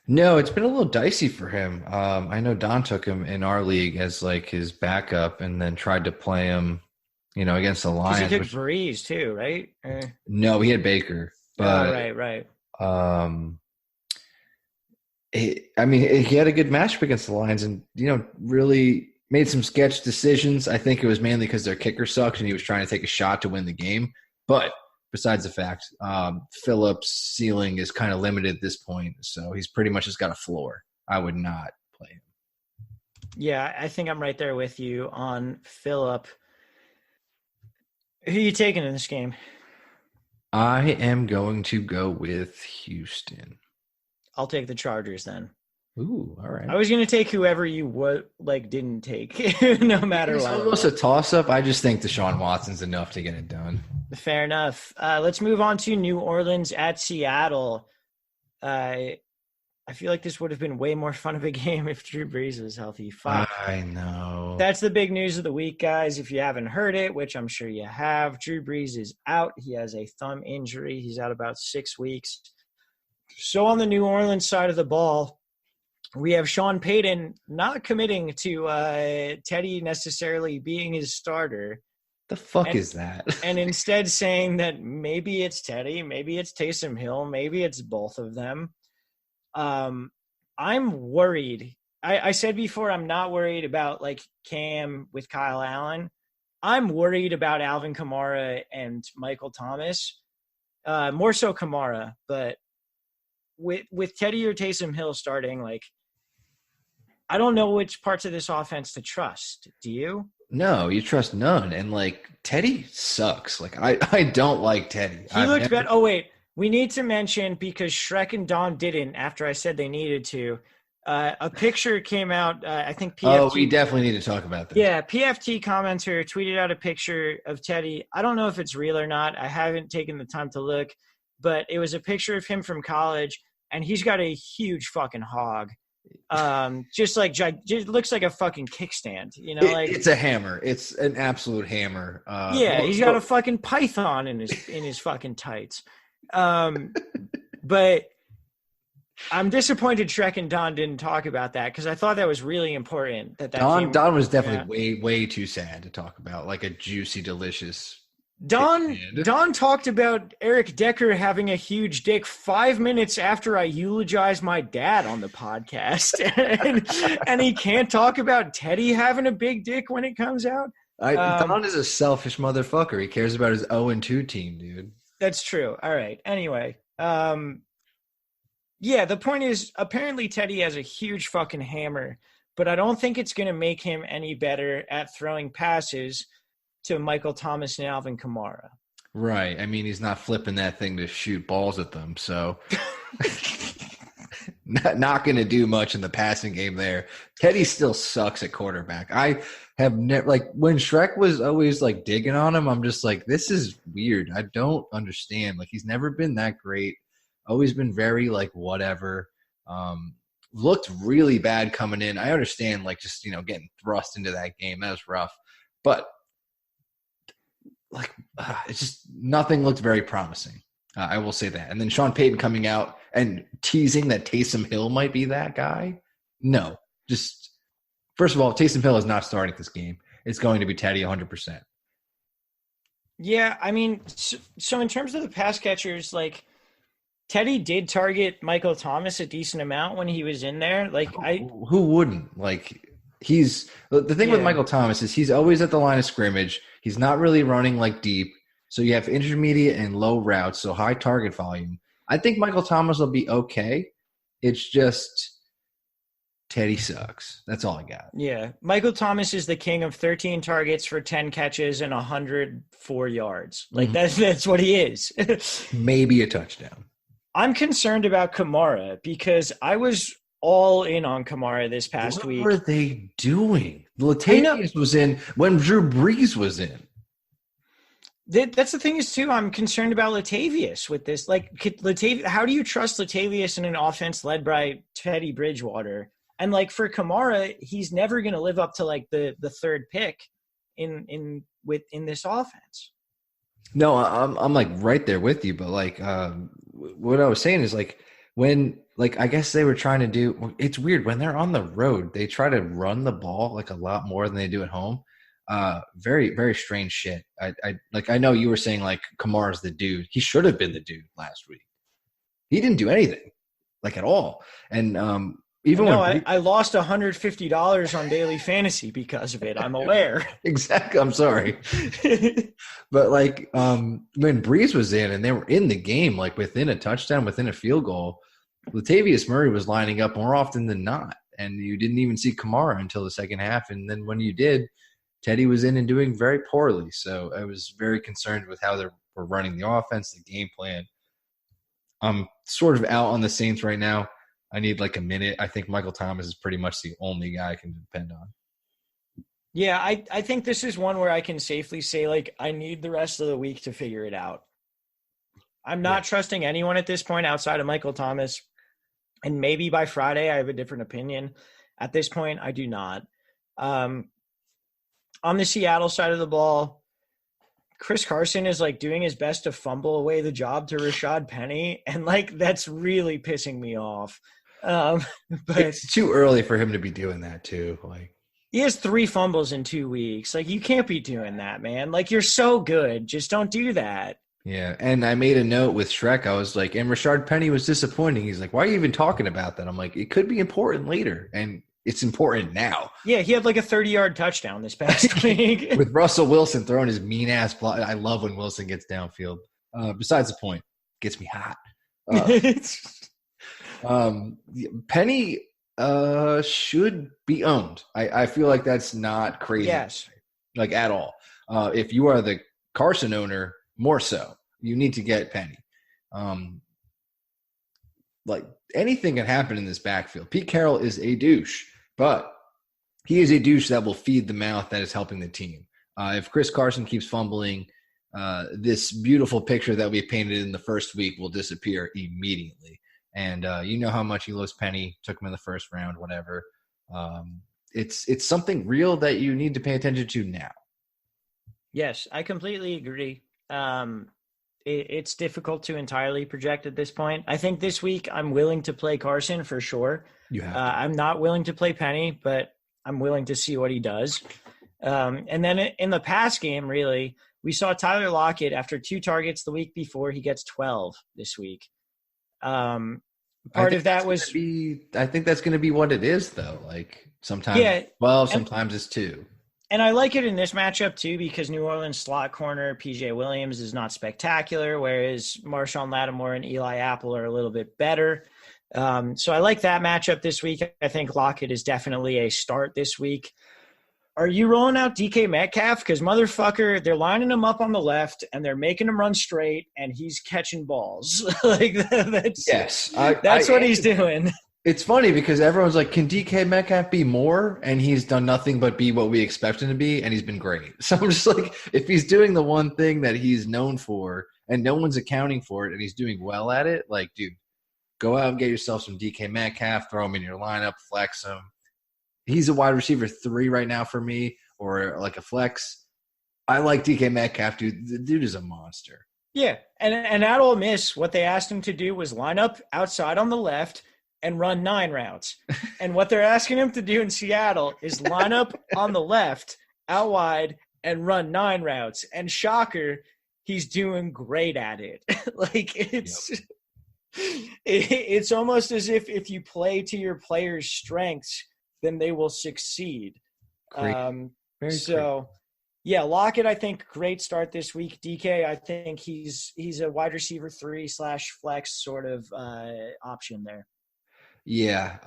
No, it's been a little dicey for him. I know Don took him in our league as like his backup and then tried to play him against the Because Lions. he took Breeze too, right? No, he had Baker. But right. He had a good matchup against the Lions and, really made some sketch decisions. I think it was mainly because their kicker sucked and he was trying to take a shot to win the game. But besides the fact, Phillips' ceiling is kind of limited at this point. So he's pretty much just got a floor. I would not play him. Yeah, I think I'm right there with you on Phillip. Who are you taking in this game? I am going to go with Houston. I'll take the Chargers then. Ooh, all right. I was going to take whoever you didn't take, no matter what. It's almost a toss-up. I just think Deshaun Watson's enough to get it done. Fair enough. Let's move on to New Orleans at Seattle. I feel like this would have been way more fun of a game if Drew Brees was healthy. Fuck. I know. That's the big news of the week, guys. If you haven't heard it, which I'm sure you have, Drew Brees is out. He has a thumb injury. He's out about 6 weeks. So on the New Orleans side of the ball, we have Sean Payton not committing to Teddy necessarily being his starter. The fuck is that? And instead saying that maybe it's Teddy, maybe it's Taysom Hill, maybe it's both of them. I'm worried. I said before I'm not worried about Cam with Kyle Allen. I'm worried about Alvin Kamara and Michael Thomas. More so Kamara, but with Teddy or Taysom Hill starting, I don't know which parts of this offense to trust. Do you? No, you trust none. And Teddy sucks. I don't like Teddy. He looked bad. Oh wait, we need to mention, because Shrek and Don didn't after I said they needed to. A picture came out. I think PFT. Oh, we definitely need to talk about this. Yeah, PFT commenter tweeted out a picture of Teddy. I don't know if it's real or not. I haven't taken the time to look, but it was a picture of him from college, and he's got a huge fucking hog. Just looks like a fucking kickstand. It's a hammer. It's an absolute hammer. He's got a fucking python in his fucking tights. But I'm disappointed Shrek and Don didn't talk about that, because I thought that was really important. Don was definitely way too sad to talk about, like a juicy, delicious. Don talked about Eric Decker having a huge dick 5 minutes after I eulogized my dad on the podcast, and he can't talk about Teddy having a big dick when it comes out. Don is a selfish motherfucker. He cares about his 0-2 team, dude. That's true. All right. Anyway, the point is, apparently Teddy has a huge fucking hammer, but I don't think it's going to make him any better at throwing passes to Michael Thomas and Alvin Kamara. Right. I mean, he's not flipping that thing to shoot balls at them, so not going to do much in the passing game there. Teddy still sucks at quarterback. I have never, when Shrek was always digging on him, I'm just this is weird. I don't understand. He's never been that great. Always been very whatever. Looked really bad coming in. I understand just getting thrust into that game. That was rough. But it's just nothing looked very promising. I will say that. And then Sean Payton coming out and teasing that Taysom Hill might be that guy. No, just first of all, Taysom Hill is not starting this game. It's going to be Teddy 100%. Yeah, I mean, so in terms of the pass catchers, Teddy did target Michael Thomas a decent amount when he was in there. Who wouldn't? He's the thing with Michael Thomas is he's always at the line of scrimmage. He's not really running deep. So you have intermediate and low routes, so high target volume. I think Michael Thomas will be okay. It's just Teddy sucks. That's all I got. Yeah. Michael Thomas is the king of 13 targets for 10 catches and 104 yards. That's what he is. Maybe a touchdown. I'm concerned about Kamara because I was all in on Kamara this past week. What were they doing? Latavius was in when Drew Brees was in. That's the thing is, too, I'm concerned about Latavius with this. How do you trust Latavius in an offense led by Teddy Bridgewater? And, for Kamara, he's never going to live up to, the third pick in this offense. No, I'm right there with you. But, what I was saying is, when I guess they were trying to do – it's weird. When they're on the road, they try to run the ball, a lot more than they do at home. Very, very strange shit. I know you were saying like Kamara's the dude. He should have been the dude last week. He didn't do anything, like at all. And I lost $150 on daily fantasy because of it. I'm aware. Exactly. I'm sorry. But like when Breeze was in and they were in the game, like within a touchdown, within a field goal, Latavius Murray was lining up more often than not. And you didn't even see Kamara until the second half. And then when you did, Teddy was in and doing very poorly. So I was very concerned with how they were running the offense, the game plan. I'm sort of out on the Saints right now. I need like a minute. I think Michael Thomas is pretty much the only guy I can depend on. Yeah, I think this is one where I can safely say, like, I need the rest of the week to figure it out. I'm not trusting anyone at this point outside of Michael Thomas. And maybe by Friday I have a different opinion. At this point, I do not. On the Seattle side of the ball, Chris Carson is like doing his best to fumble away the job to Rashad Penny. And like, that's really pissing me off. But it's too early for him to be doing that too. Like, he has 3 fumbles in 2 weeks. Like, you can't be doing that, man. Like, you're so good. Just don't do that. Yeah. And I made a note with Shrek. I was like, and Rashad Penny was disappointing. He's like, why are you even talking about that? I'm like, it could be important later. And it's important now. Yeah, he had like a 30-yard touchdown this past week. With Russell Wilson throwing his mean-ass block. I love when Wilson gets downfield. Besides the point, gets me hot. Penny should be owned. I feel like that's not crazy. Yes. Like at all. If you are the Carson owner, more so. You need to get Penny. Like anything can happen in this backfield. Pete Carroll is a douche. But he is a douche that will feed the mouth that is helping the team. If Chris Carson keeps fumbling, this beautiful picture that we painted in the first week will disappear immediately. And you know how much he loves Penny, took him in the first round, whatever. It's something real that you need to pay attention to now. Yes, I completely agree. It's difficult to entirely project at this point. I think this week I'm willing to play Carson for sure. I'm not willing to play Penny, but I'm willing to see what he does. And then in the pass game, really, we saw Tyler Lockett after 2 targets the week before. He gets 12 this week. Part of that was I think that's going to be what it is, though. Like sometimes 12, sometimes it's 2. And I like it in this matchup, too, because New Orleans slot corner P.J. Williams is not spectacular, whereas Marshawn Lattimore and Eli Apple are a little bit better. So I like that matchup this week. I think Lockett is definitely a start this week. Are you rolling out DK Metcalf? Because, motherfucker, they're lining him up on the left, and they're making him run straight, and he's catching balls. That's what he's doing. It's funny because everyone's like, can DK Metcalf be more? And he's done nothing but be what we expect him to be, and he's been great. So I'm just like, if he's doing the one thing that he's known for and no one's accounting for it and he's doing well at it, like, dude, go out and get yourself some DK Metcalf, throw him in your lineup, flex him. He's a wide receiver 3 right now for me, or like a flex. I like DK Metcalf, dude. The dude is a monster. Yeah, and at Ole Miss, what they asked him to do was line up outside on the left and run 9 routes. And what they're asking him to do in Seattle is line up on the left, out wide, and run 9 routes. And shocker, he's doing great at it. It's almost as if you play to your players' strengths, then they will succeed. Yeah, Lockett, I think, great start this week. DK, I think he's a wide receiver 3/flex sort of option there. Yeah,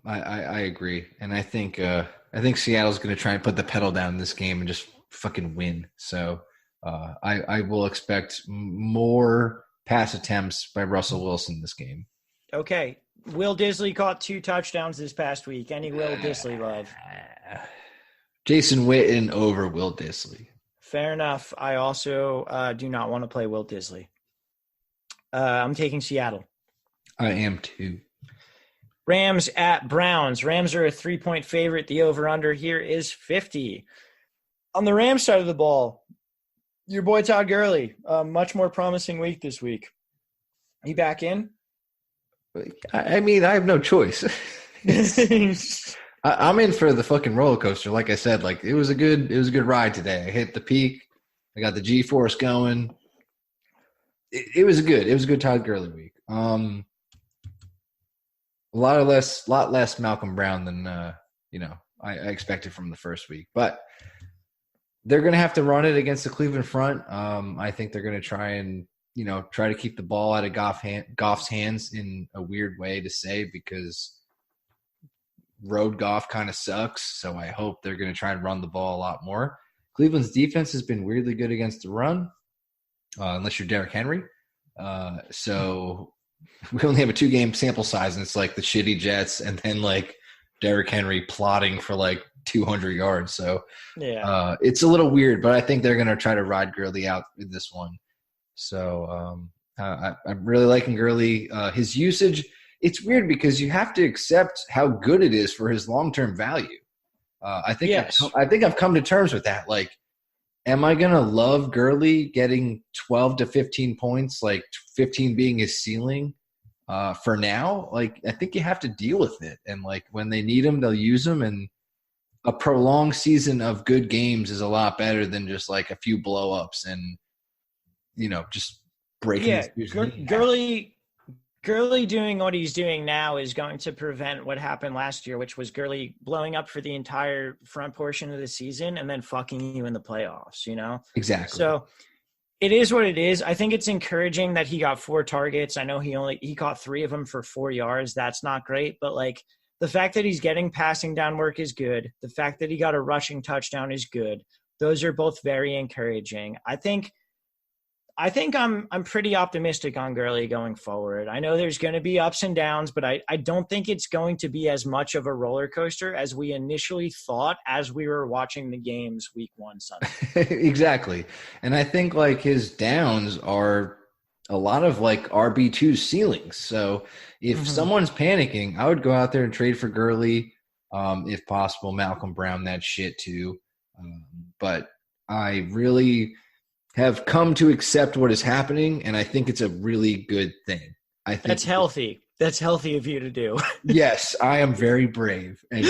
I agree, and I think Seattle's going to try and put the pedal down in this game and just fucking win. So I will expect more pass attempts by Russell Wilson this game. Okay, Will Disley caught 2 touchdowns this past week. Any Will Disley love? Jason Witten over Will Disley. Fair enough. I also do not want to play Will Disley. I'm taking Seattle. I am too. Rams at Browns. Rams are a 3-point favorite. The over-under here is 50. On the Rams side of the ball, your boy Todd Gurley, much more promising week this week. You back in? I mean, I have no choice. I'm in for the fucking roller coaster. Like I said, like it was a good ride today. I hit the peak. I got the G-force going. It was a good Todd Gurley week. A lot less Malcolm Brown than I expected from the first week. But they're going to have to run it against the Cleveland front. I think they're going to try to keep the ball out of Goff's hands in a weird way to say, because road Goff kind of sucks. So I hope they're going to try and run the ball a lot more. Cleveland's defense has been weirdly good against the run, unless you're Derrick Henry. So we only have a 2-game sample size, and it's like the shitty Jets and then like Derrick Henry plotting for like 200 yards. So yeah, it's a little weird, but I think they're going to try to ride Gurley out in this one. So I'm really liking Gurley. His usage, it's weird because you have to accept how good it is for his long-term value. I think I've come to terms with that. Like, am I going to love Gurley getting 12 to 15 points, like 15 being his ceiling for now? Like, I think you have to deal with it. And, like, when they need him, they'll use him. And a prolonged season of good games is a lot better than just, like, a few blow-ups and, just breaking. Yeah, Gurley doing what he's doing now is going to prevent what happened last year, which was Gurley blowing up for the entire front portion of the season and then fucking you in the playoffs, Exactly. So it is what it is. I think it's encouraging that he got 4 targets. I know he caught 3 of them for 4 yards. That's not great, but like the fact that he's getting passing down work is good. The fact that he got a rushing touchdown is good. Those are both very encouraging. I think I'm pretty optimistic on Gurley going forward. I know there's going to be ups and downs, but I don't think it's going to be as much of a roller coaster as we initially thought as we were watching the games week 1 Sunday. Exactly. And I think like his downs are a lot of like RB2 ceilings. So if someone's panicking, I would go out there and trade for Gurley, if possible. Malcolm Brown, that shit too. But I really have come to accept what is happening, and I think it's a really good thing. I think that's healthy. That's healthy of you to do. Yes, I am very brave. And,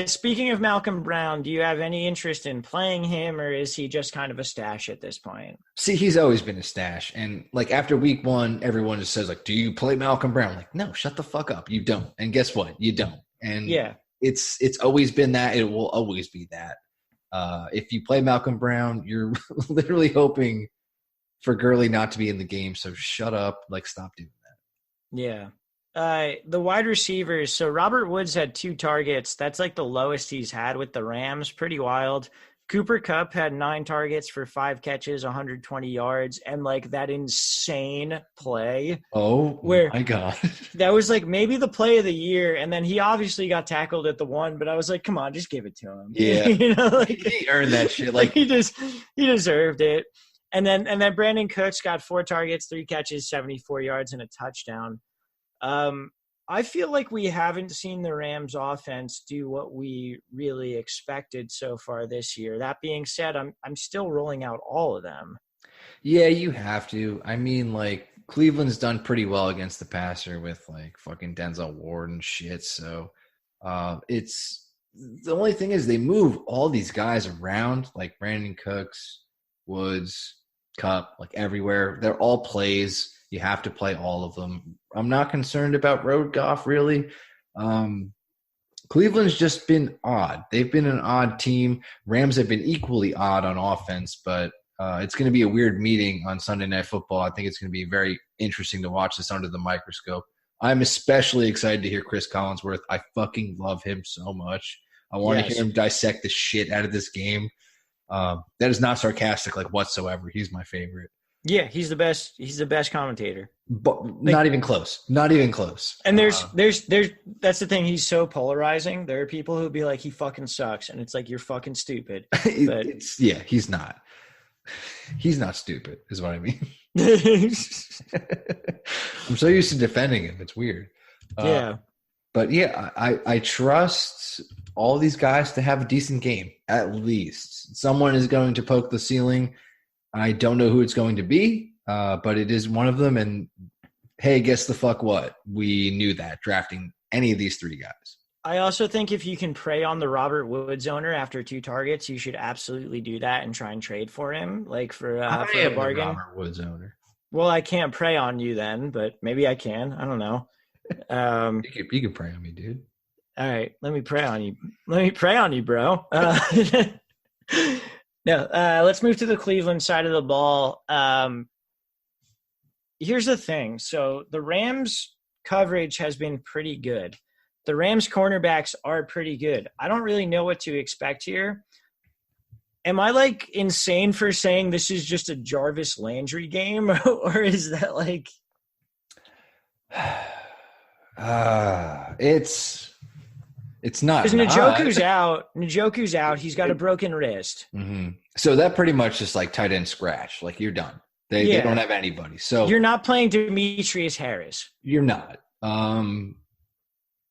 speaking of Malcolm Brown, do you have any interest in playing him, or is he just kind of a stash at this point? See, he's always been a stash. And like after week 1, everyone just says like, do you play Malcolm Brown? Like, no, shut the fuck up. You don't. And guess what? You don't. And yeah, it's always been that. It will always be that. If you play Malcolm Brown, you're literally hoping for Gurley not to be in the game. So shut up. Like, stop doing that. Yeah. The wide receivers. So Robert Woods had 2 targets. That's like the lowest he's had with the Rams. Pretty wild. Cooper Kupp had 9 targets for 5 catches, 120 yards, and like that insane play. Oh my God. That was like maybe the play of the year. And then he obviously got tackled at the 1, but I was like, come on, just give it to him. Yeah. Like, he earned that shit. Like he deserved it. And then Brandon Cooks got 4 targets, 3 catches, 74 yards, and a touchdown. I feel like we haven't seen the Rams offense do what we really expected so far this year. That being said, I'm still rolling out all of them. Yeah, you have to. I mean, like Cleveland's done pretty well against the passer with like fucking Denzel Ward and shit. So it's the only thing is they move all these guys around, like Brandon Cooks, Woods, Kupp, like everywhere. They're all plays. You have to play all of them. I'm not concerned about road Goff, really. Cleveland's just been odd. They've been an odd team. Rams have been equally odd on offense, but it's going to be a weird meeting on Sunday Night Football. I think it's going to be very interesting to watch this under the microscope. I'm especially excited to hear Chris Collinsworth. I fucking love him so much. I want to hear him dissect the shit out of this game. That is not sarcastic, like whatsoever. He's my favorite. Yeah, he's the best. He's the best commentator. But not even close. Not even close. And there's that's the thing. He's so polarizing. There are people who'll be like, he fucking sucks, and it's like, you're fucking stupid. But he's not. He's not stupid, is what I mean. I'm so used to defending him. It's weird. Yeah. But yeah, I trust all these guys to have a decent game, at least. Someone is going to poke the ceiling. I don't know who it's going to be, but it is one of them. And hey, guess the fuck what? We knew that drafting any of these three guys. I also think if you can prey on the Robert Woods owner after 2 targets, you should absolutely do that and try and trade for him, like for a bargain. The Robert Woods owner. Well, I can't prey on you then, but maybe I can. I don't know. You can prey on me, dude. All right, let me prey on you. Let me prey on you, bro. No, let's move to the Cleveland side of the ball. Here's the thing. So the Rams coverage has been pretty good. The Rams cornerbacks are pretty good. I don't really know what to expect here. Am I like insane for saying this is just a Jarvis Landry game, or is that like? It's not. Because Njoku's out. Njoku's out. He's got a broken wrist. Mm-hmm. So that pretty much just like tight end scratch. Like you're done. They don't have anybody. So you're not playing Demetrius Harris. You're not.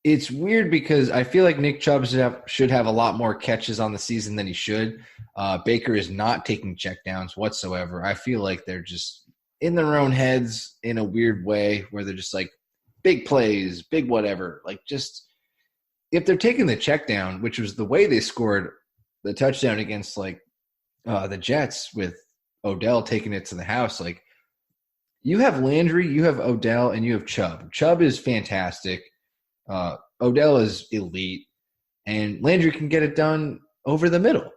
It's weird because I feel like Nick Chubb should have a lot more catches on the season than he should. Baker is not taking checkdowns whatsoever. I feel like they're just in their own heads in a weird way where they're just like big plays, big whatever. Like just if they're taking the check down, which was the way they scored the touchdown against like the Jets with Odell taking it to the house, like you have Landry, you have Odell, and you have Chubb. Chubb is fantastic. Odell is elite, and Landry can get it done over the middle.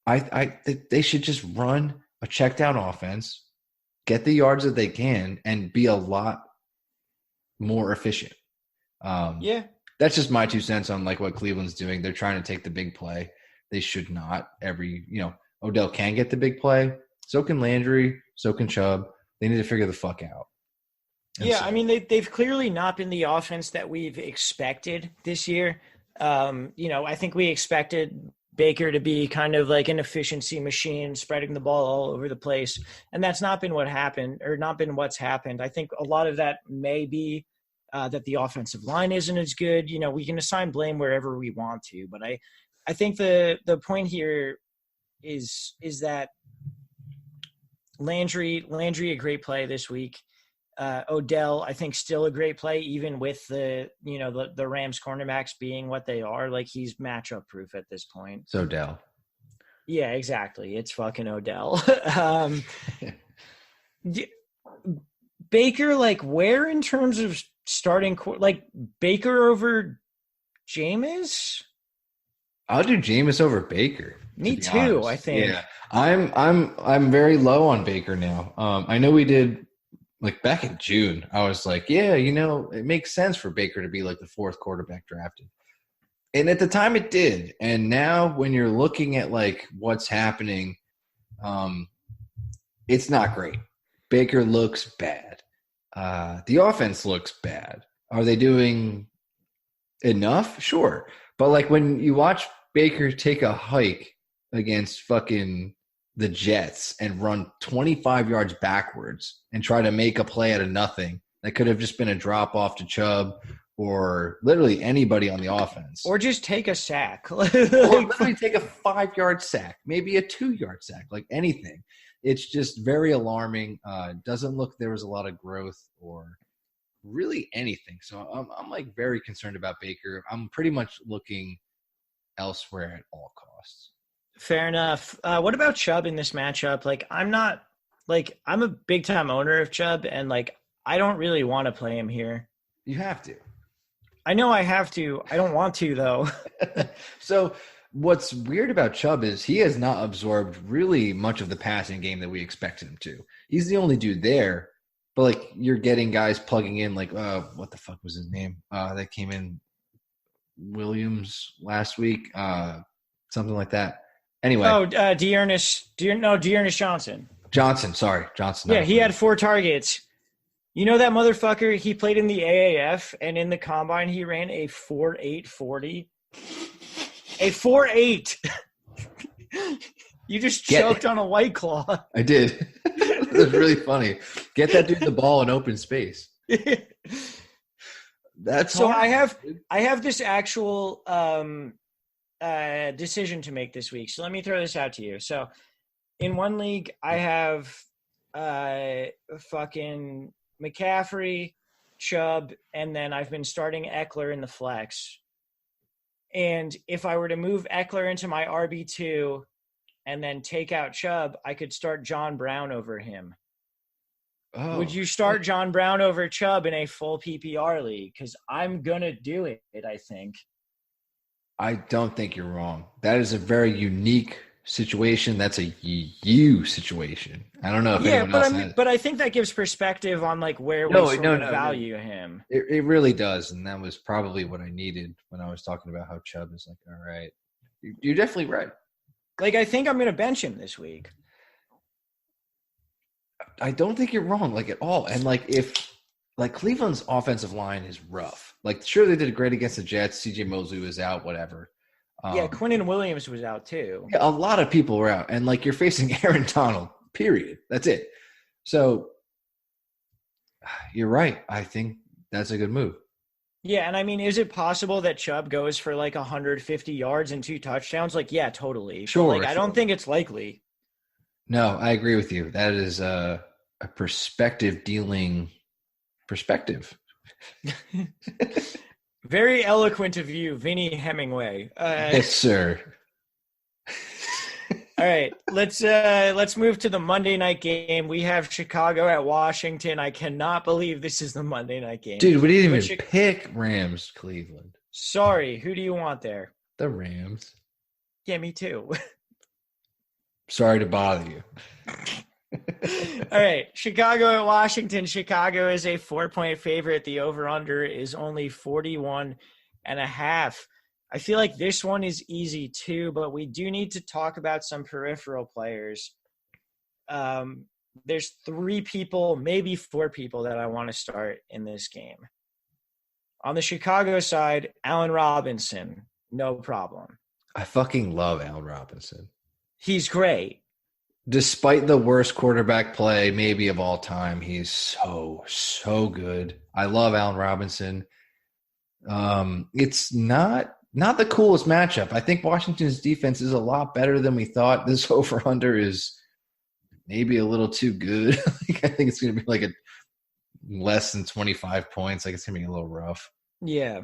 I think they should just run a check down offense, get the yards that they can, and be a lot more efficient. That's just my 2 cents on like what Cleveland's doing. They're trying to take the big play. They should not. Odell can get the big play. So can Landry. So can Chubb. They need to figure the fuck out. I mean, they've clearly not been the offense that we've expected this year. I think we expected Baker to be kind of like an efficiency machine, spreading the ball all over the place. And that's not been what happened, or not been what's happened. I think a lot of that may be that the offensive line isn't as good. We can assign blame wherever we want to, but I think the point here is that Landry, a great play this week. Odell, I think, still a great play, even with the Rams cornerbacks being what they are. Like, he's matchup proof at this point. It's Odell. Yeah, exactly. It's fucking Odell. Baker, like, where in terms of starting, like, Baker over Jameis? I'll do Jameis over Baker. Me too, honest. I think. Yeah, I'm very low on Baker now. I know we did. Like back in June, I was like, yeah, it makes sense for Baker to be like the 4th quarterback drafted. And at the time it did. And now when you're looking at like what's happening, it's not great. Baker looks bad. The offense looks bad. Are they doing enough? Sure. But like when you watch Baker take a hike against fucking the Jets and run 25 yards backwards and try to make a play out of nothing, that could have just been a drop off to Chubb or literally anybody on the offense. Or just take a sack. Or literally take a 5-yard sack, maybe a 2-yard sack, like anything. It's just very alarming. Doesn't look there was a lot of growth or really anything. So I'm like very concerned about Baker. I'm pretty much looking elsewhere at all costs. Fair enough. What about Chubb in this matchup? Like, I'm a big time owner of Chubb, and like, I don't really want to play him here. You have to. I know I have to. I don't want to though. So what's weird about Chubb is he has not absorbed really much of the passing game that we expected him to. He's the only dude there, but like you're getting guys plugging in like, what the fuck was his name? That came in Williams last week, something like that. Anyway. Oh, Dearness Johnson. Johnson. Yeah, he had 4 targets. You know that motherfucker, he played in the AAF, and in the combine he ran a 4.8 40. A 4.8. You just choked on a White Claw. I did. It was really funny. Get that dude the ball in open space. That's so hard. I have this actual decision to make this week. So let me throw this out to you. So in one league, I have fucking McCaffrey Chubb, and then I've been starting Eckler in the flex. And if I were to move Eckler into my RB2 and then take out Chubb, I could start John Brown over him. Oh, would you start John Brown over Chubb in a full PPR league? Because I'm going to do it, I think. I don't think you're wrong. That is a very unique situation. That's a you situation. I don't know if anyone else has. But I think that gives perspective on like where we value him. It really does, and that was probably what I needed when I was talking about how Chubb is like, all right, you're definitely right. Like, I think I'm going to bench him this week. I don't think you're wrong, like, at all. And like, if like Cleveland's offensive line is rough. Like, sure, they did great against the Jets. CJ Mosley was out, whatever. Yeah, Quinnen Williams was out too. Yeah, a lot of people were out, and like, you're facing Aaron Donald. Period. That's it. So you're right. I think that's a good move. Yeah, and I mean, is it possible that Chubb goes for like 150 yards and 2 touchdowns? Like, yeah, totally. Sure. But, like, I don't think it's likely. No, I agree with you. That is a perspective. Very eloquent of you, Vinny Hemingway. Yes, sir. All right, let's move to the Monday night game. We have Chicago at Washington. I cannot believe this is the Monday night game. Dude, we didn't even pick Rams Cleveland. Sorry, who do you want there? The Rams. Yeah, me too. Sorry to bother you. All right, Chicago at Washington. Chicago is a 4-point favorite. The over-under is only 41.5. I feel like this one is easy too, but we do need to talk about some peripheral players. There's 3 people, maybe 4 people that I want to start in this game. On the Chicago side, Allen Robinson, no problem. I fucking love Allen Robinson. He's great. Despite the worst quarterback play maybe of all time, he's so good. I love Allen Robinson. It's not the coolest matchup. I think Washington's defense is a lot better than we thought. This over-under is maybe a little too good. I think it's going to be like a less than 25 points. Like, it's going to be a little rough. Yeah.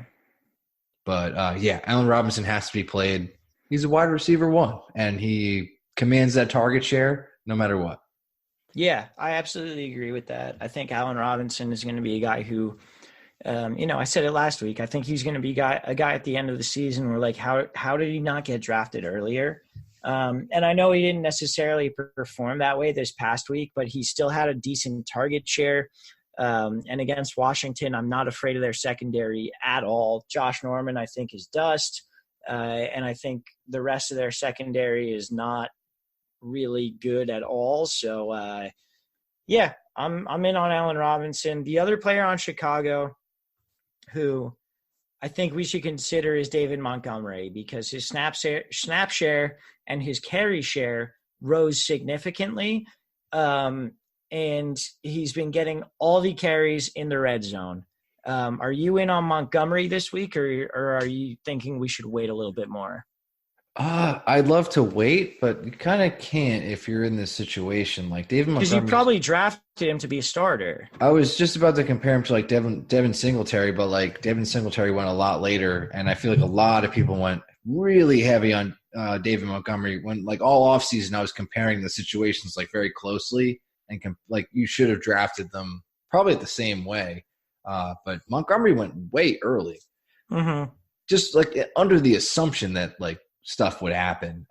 But, yeah, Allen Robinson has to be played. He's a wide receiver 1, and he commands that target share no matter what. Yeah, I absolutely agree with that. I think Allen Robinson is going to be a guy who I said it last week. I think he's going to be a guy at the end of the season where, like, how did he not get drafted earlier? And I know he didn't necessarily perform that way this past week, but he still had a decent target share. And against Washington, I'm not afraid of their secondary at all. Josh Norman, I think, is dust. And I think the rest of their secondary is not really good at all. So, yeah, I'm in on Allen Robinson. The other player on Chicago who I think we should consider is David Montgomery, because his snap share and his carry share rose significantly. And he's been getting all the carries in the red zone. Are you in on Montgomery this week, or are you thinking we should wait a little bit more? I'd love to wait, but you kind of can't if you're in this situation. Like David Montgomery, because you probably drafted him to be a starter. I was just about to compare him to like Devin Singletary, but like Devin Singletary went a lot later, and I feel like a lot of people went really heavy on David Montgomery when, like, all offseason I was comparing the situations like very closely, and like you should have drafted them probably the same way. But Montgomery went way early, just like under the assumption that like stuff would happen,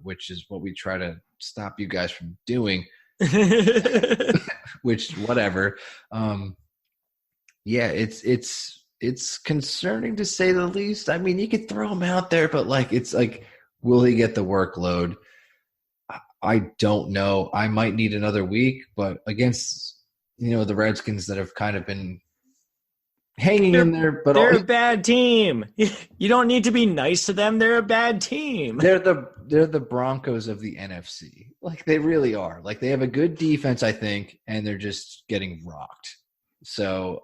which is what we try to stop you guys from doing. Which, whatever. Yeah, it's concerning to say the least. I mean, you could throw him out there, but like, it's like, will he get the workload? I don't know. I might need another week, but against the Redskins that have kind of been hanging in there, but they're a bad team. You don't need to be nice to them. They're a bad team. They're the Broncos of the NFC. Like, they really are. Like, they have a good defense, I think, and they're just getting rocked. So,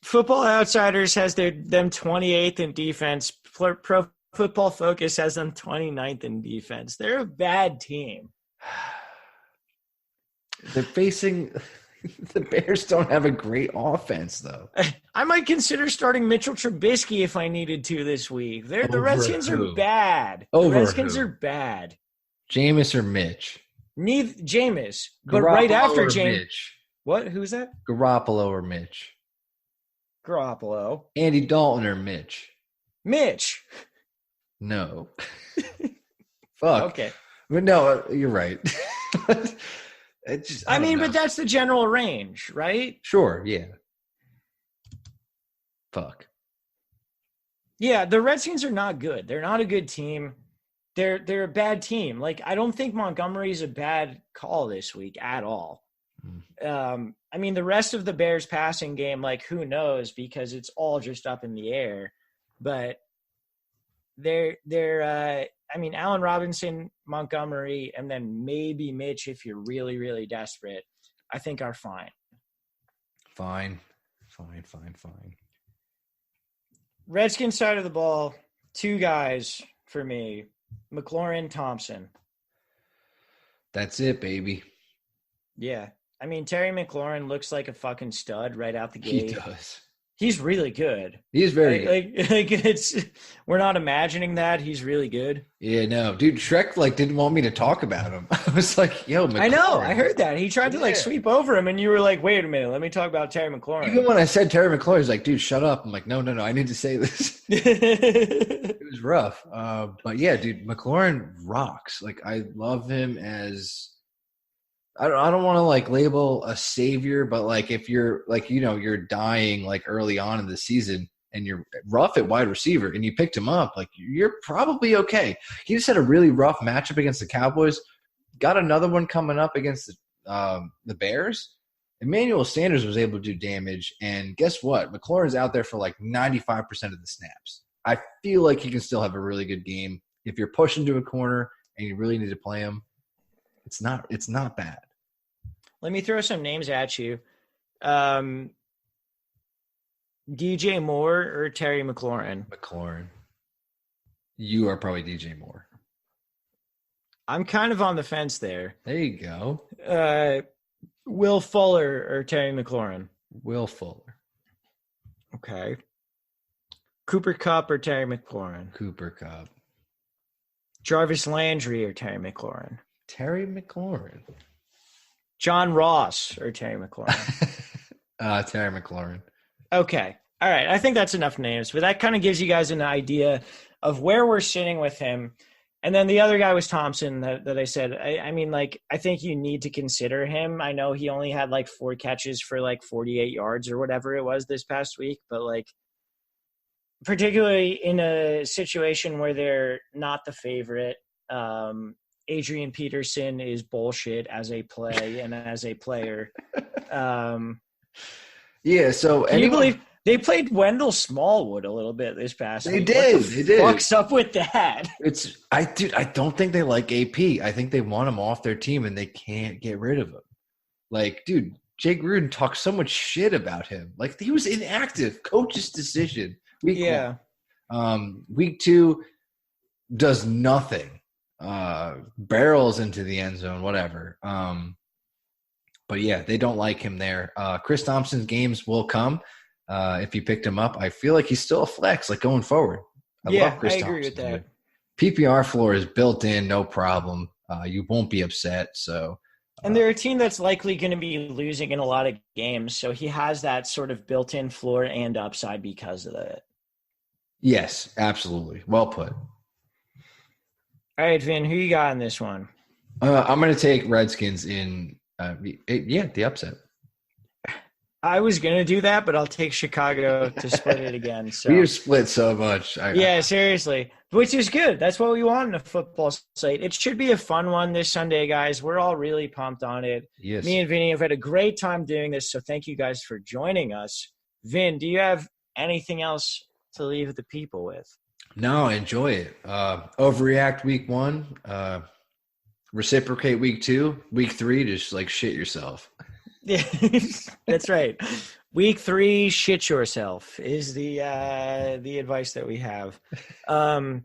Football Outsiders has them 28th in defense. Pro Football Focus has them 29th in defense. They're a bad team. They're facing. The Bears don't have a great offense, though. I might consider starting Mitchell Trubisky if I needed to this week. The Redskins are bad. The Redskins are bad. Jameis or Mitch? Neither Jameis, but Garoppolo right after or Jameis. Mitch? What? Who's that? Garoppolo or Mitch? Garoppolo. Andy Dalton or Mitch? Mitch. No. Fuck. Okay. But no, you're right. I mean, but that's the general range, right? Sure, yeah. Fuck. Yeah, the Redskins are not good. They're not a good team. They're a bad team. Like, I don't think Montgomery's a bad call this week at all. I mean, the rest of the Bears passing game, like, who knows, because it's all just up in the air. But I mean, Allen Robinson, Montgomery, and then maybe Mitch if you're really, really desperate, I think are fine. Fine. Redskins side of the ball, two guys for me, McLaurin, Thompson. That's it, baby. Yeah. I mean, Terry McLaurin looks like a fucking stud right out the gate. He does. He's really good. He's very good. Like we're not imagining that. He's really good. Yeah, no. Dude, Shrek didn't want me to talk about him. I was like, yo, McLaurin. I know. I heard that. He tried to sweep over him, and you were like, wait a minute. Let me talk about Terry McLaurin. Even when I said Terry McLaurin, he's like, dude, shut up. I'm like, no. I need to say this. It was rough. But yeah, dude, McLaurin rocks. Like, I love him as – I don't want to like label a savior, but like if you're like, you're dying like early on in the season and you're rough at wide receiver and you picked him up, like you're probably okay. He just had a really rough matchup against the Cowboys. Got another one coming up against the Bears. Emmanuel Sanders was able to do damage. And guess what? McLaurin's out there for like 95% of the snaps. I feel like he can still have a really good game. If you're pushing to a corner and you really need to play him, it's not bad. Let me throw some names at you. DJ Moore or Terry McLaurin? McLaurin. You are probably DJ Moore. I'm kind of on the fence there. There you go. Will Fuller or Terry McLaurin? Will Fuller. Okay. Cooper Kupp or Terry McLaurin? Cooper Kupp. Jarvis Landry or Terry McLaurin? Terry McLaurin. John Ross or Terry McLaurin? Terry McLaurin. Okay. All right. I think that's enough names, but that kind of gives you guys an idea of where we're sitting with him. And then the other guy was Thompson that I said. I mean, like, I think you need to consider him. I know he only had like 4 catches for like 48 yards or whatever it was this past week, but like, particularly in a situation where they're not the favorite, Adrian Peterson is bullshit as a play and as a player. Yeah, so can you believe they played Wendell Smallwood a little bit this past week? They did. What's up with that? I don't think they like AP. I think they want him off their team and they can't get rid of him. Like, dude, Jay Gruden talked so much shit about him. Like, he was inactive. Coach's decision. Week 1. Week 2 does nothing. Barrels into the end zone, whatever. But yeah, they don't like him there. Chris Thompson's games will come if you picked him up. I feel like he's still a flex, like going forward. I love Chris Thompson. Agree with that. PPR floor is built in, no problem. You won't be upset. So, and they're a team that's likely going to be losing in a lot of games, so he has that sort of built-in floor and upside because of that. Yes, absolutely. Well put. All right, Vin, who you got in this one? I'm going to take Redskins in, the upset. I was going to do that, but I'll take Chicago to split it again. So. We are split so much. Yeah, seriously, which is good. That's what we want in a football slate. It should be a fun one this Sunday, guys. We're all really pumped on it. Yes. Me and Vinny have had a great time doing this, so thank you guys for joining us. Vin, do you have anything else to leave the people with? No, enjoy it. Overreact week 1. Reciprocate week 2. Week 3, just like shit yourself. Yeah, that's right. Week 3, shit yourself is the advice that we have. So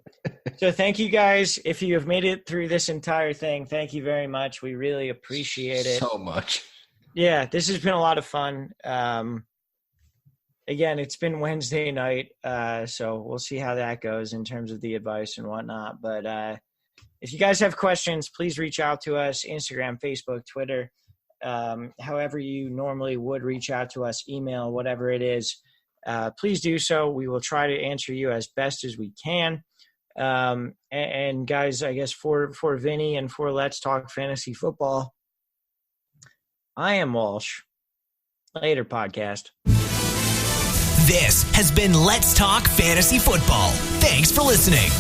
thank you guys. If you have made it through this entire thing, thank you very much. We really appreciate it. So much. Yeah, this has been a lot of fun. Again, it's been Wednesday night, so we'll see how that goes in terms of the advice and whatnot. But if you guys have questions, please reach out to us, Instagram, Facebook, Twitter, however you normally would reach out to us, email, whatever it is. Please do so. We will try to answer you as best as we can. And guys, I guess for Vinny and for Let's Talk Fantasy Football, I am Walsh. Later, podcast. This has been Let's Talk Fantasy Football. Thanks for listening.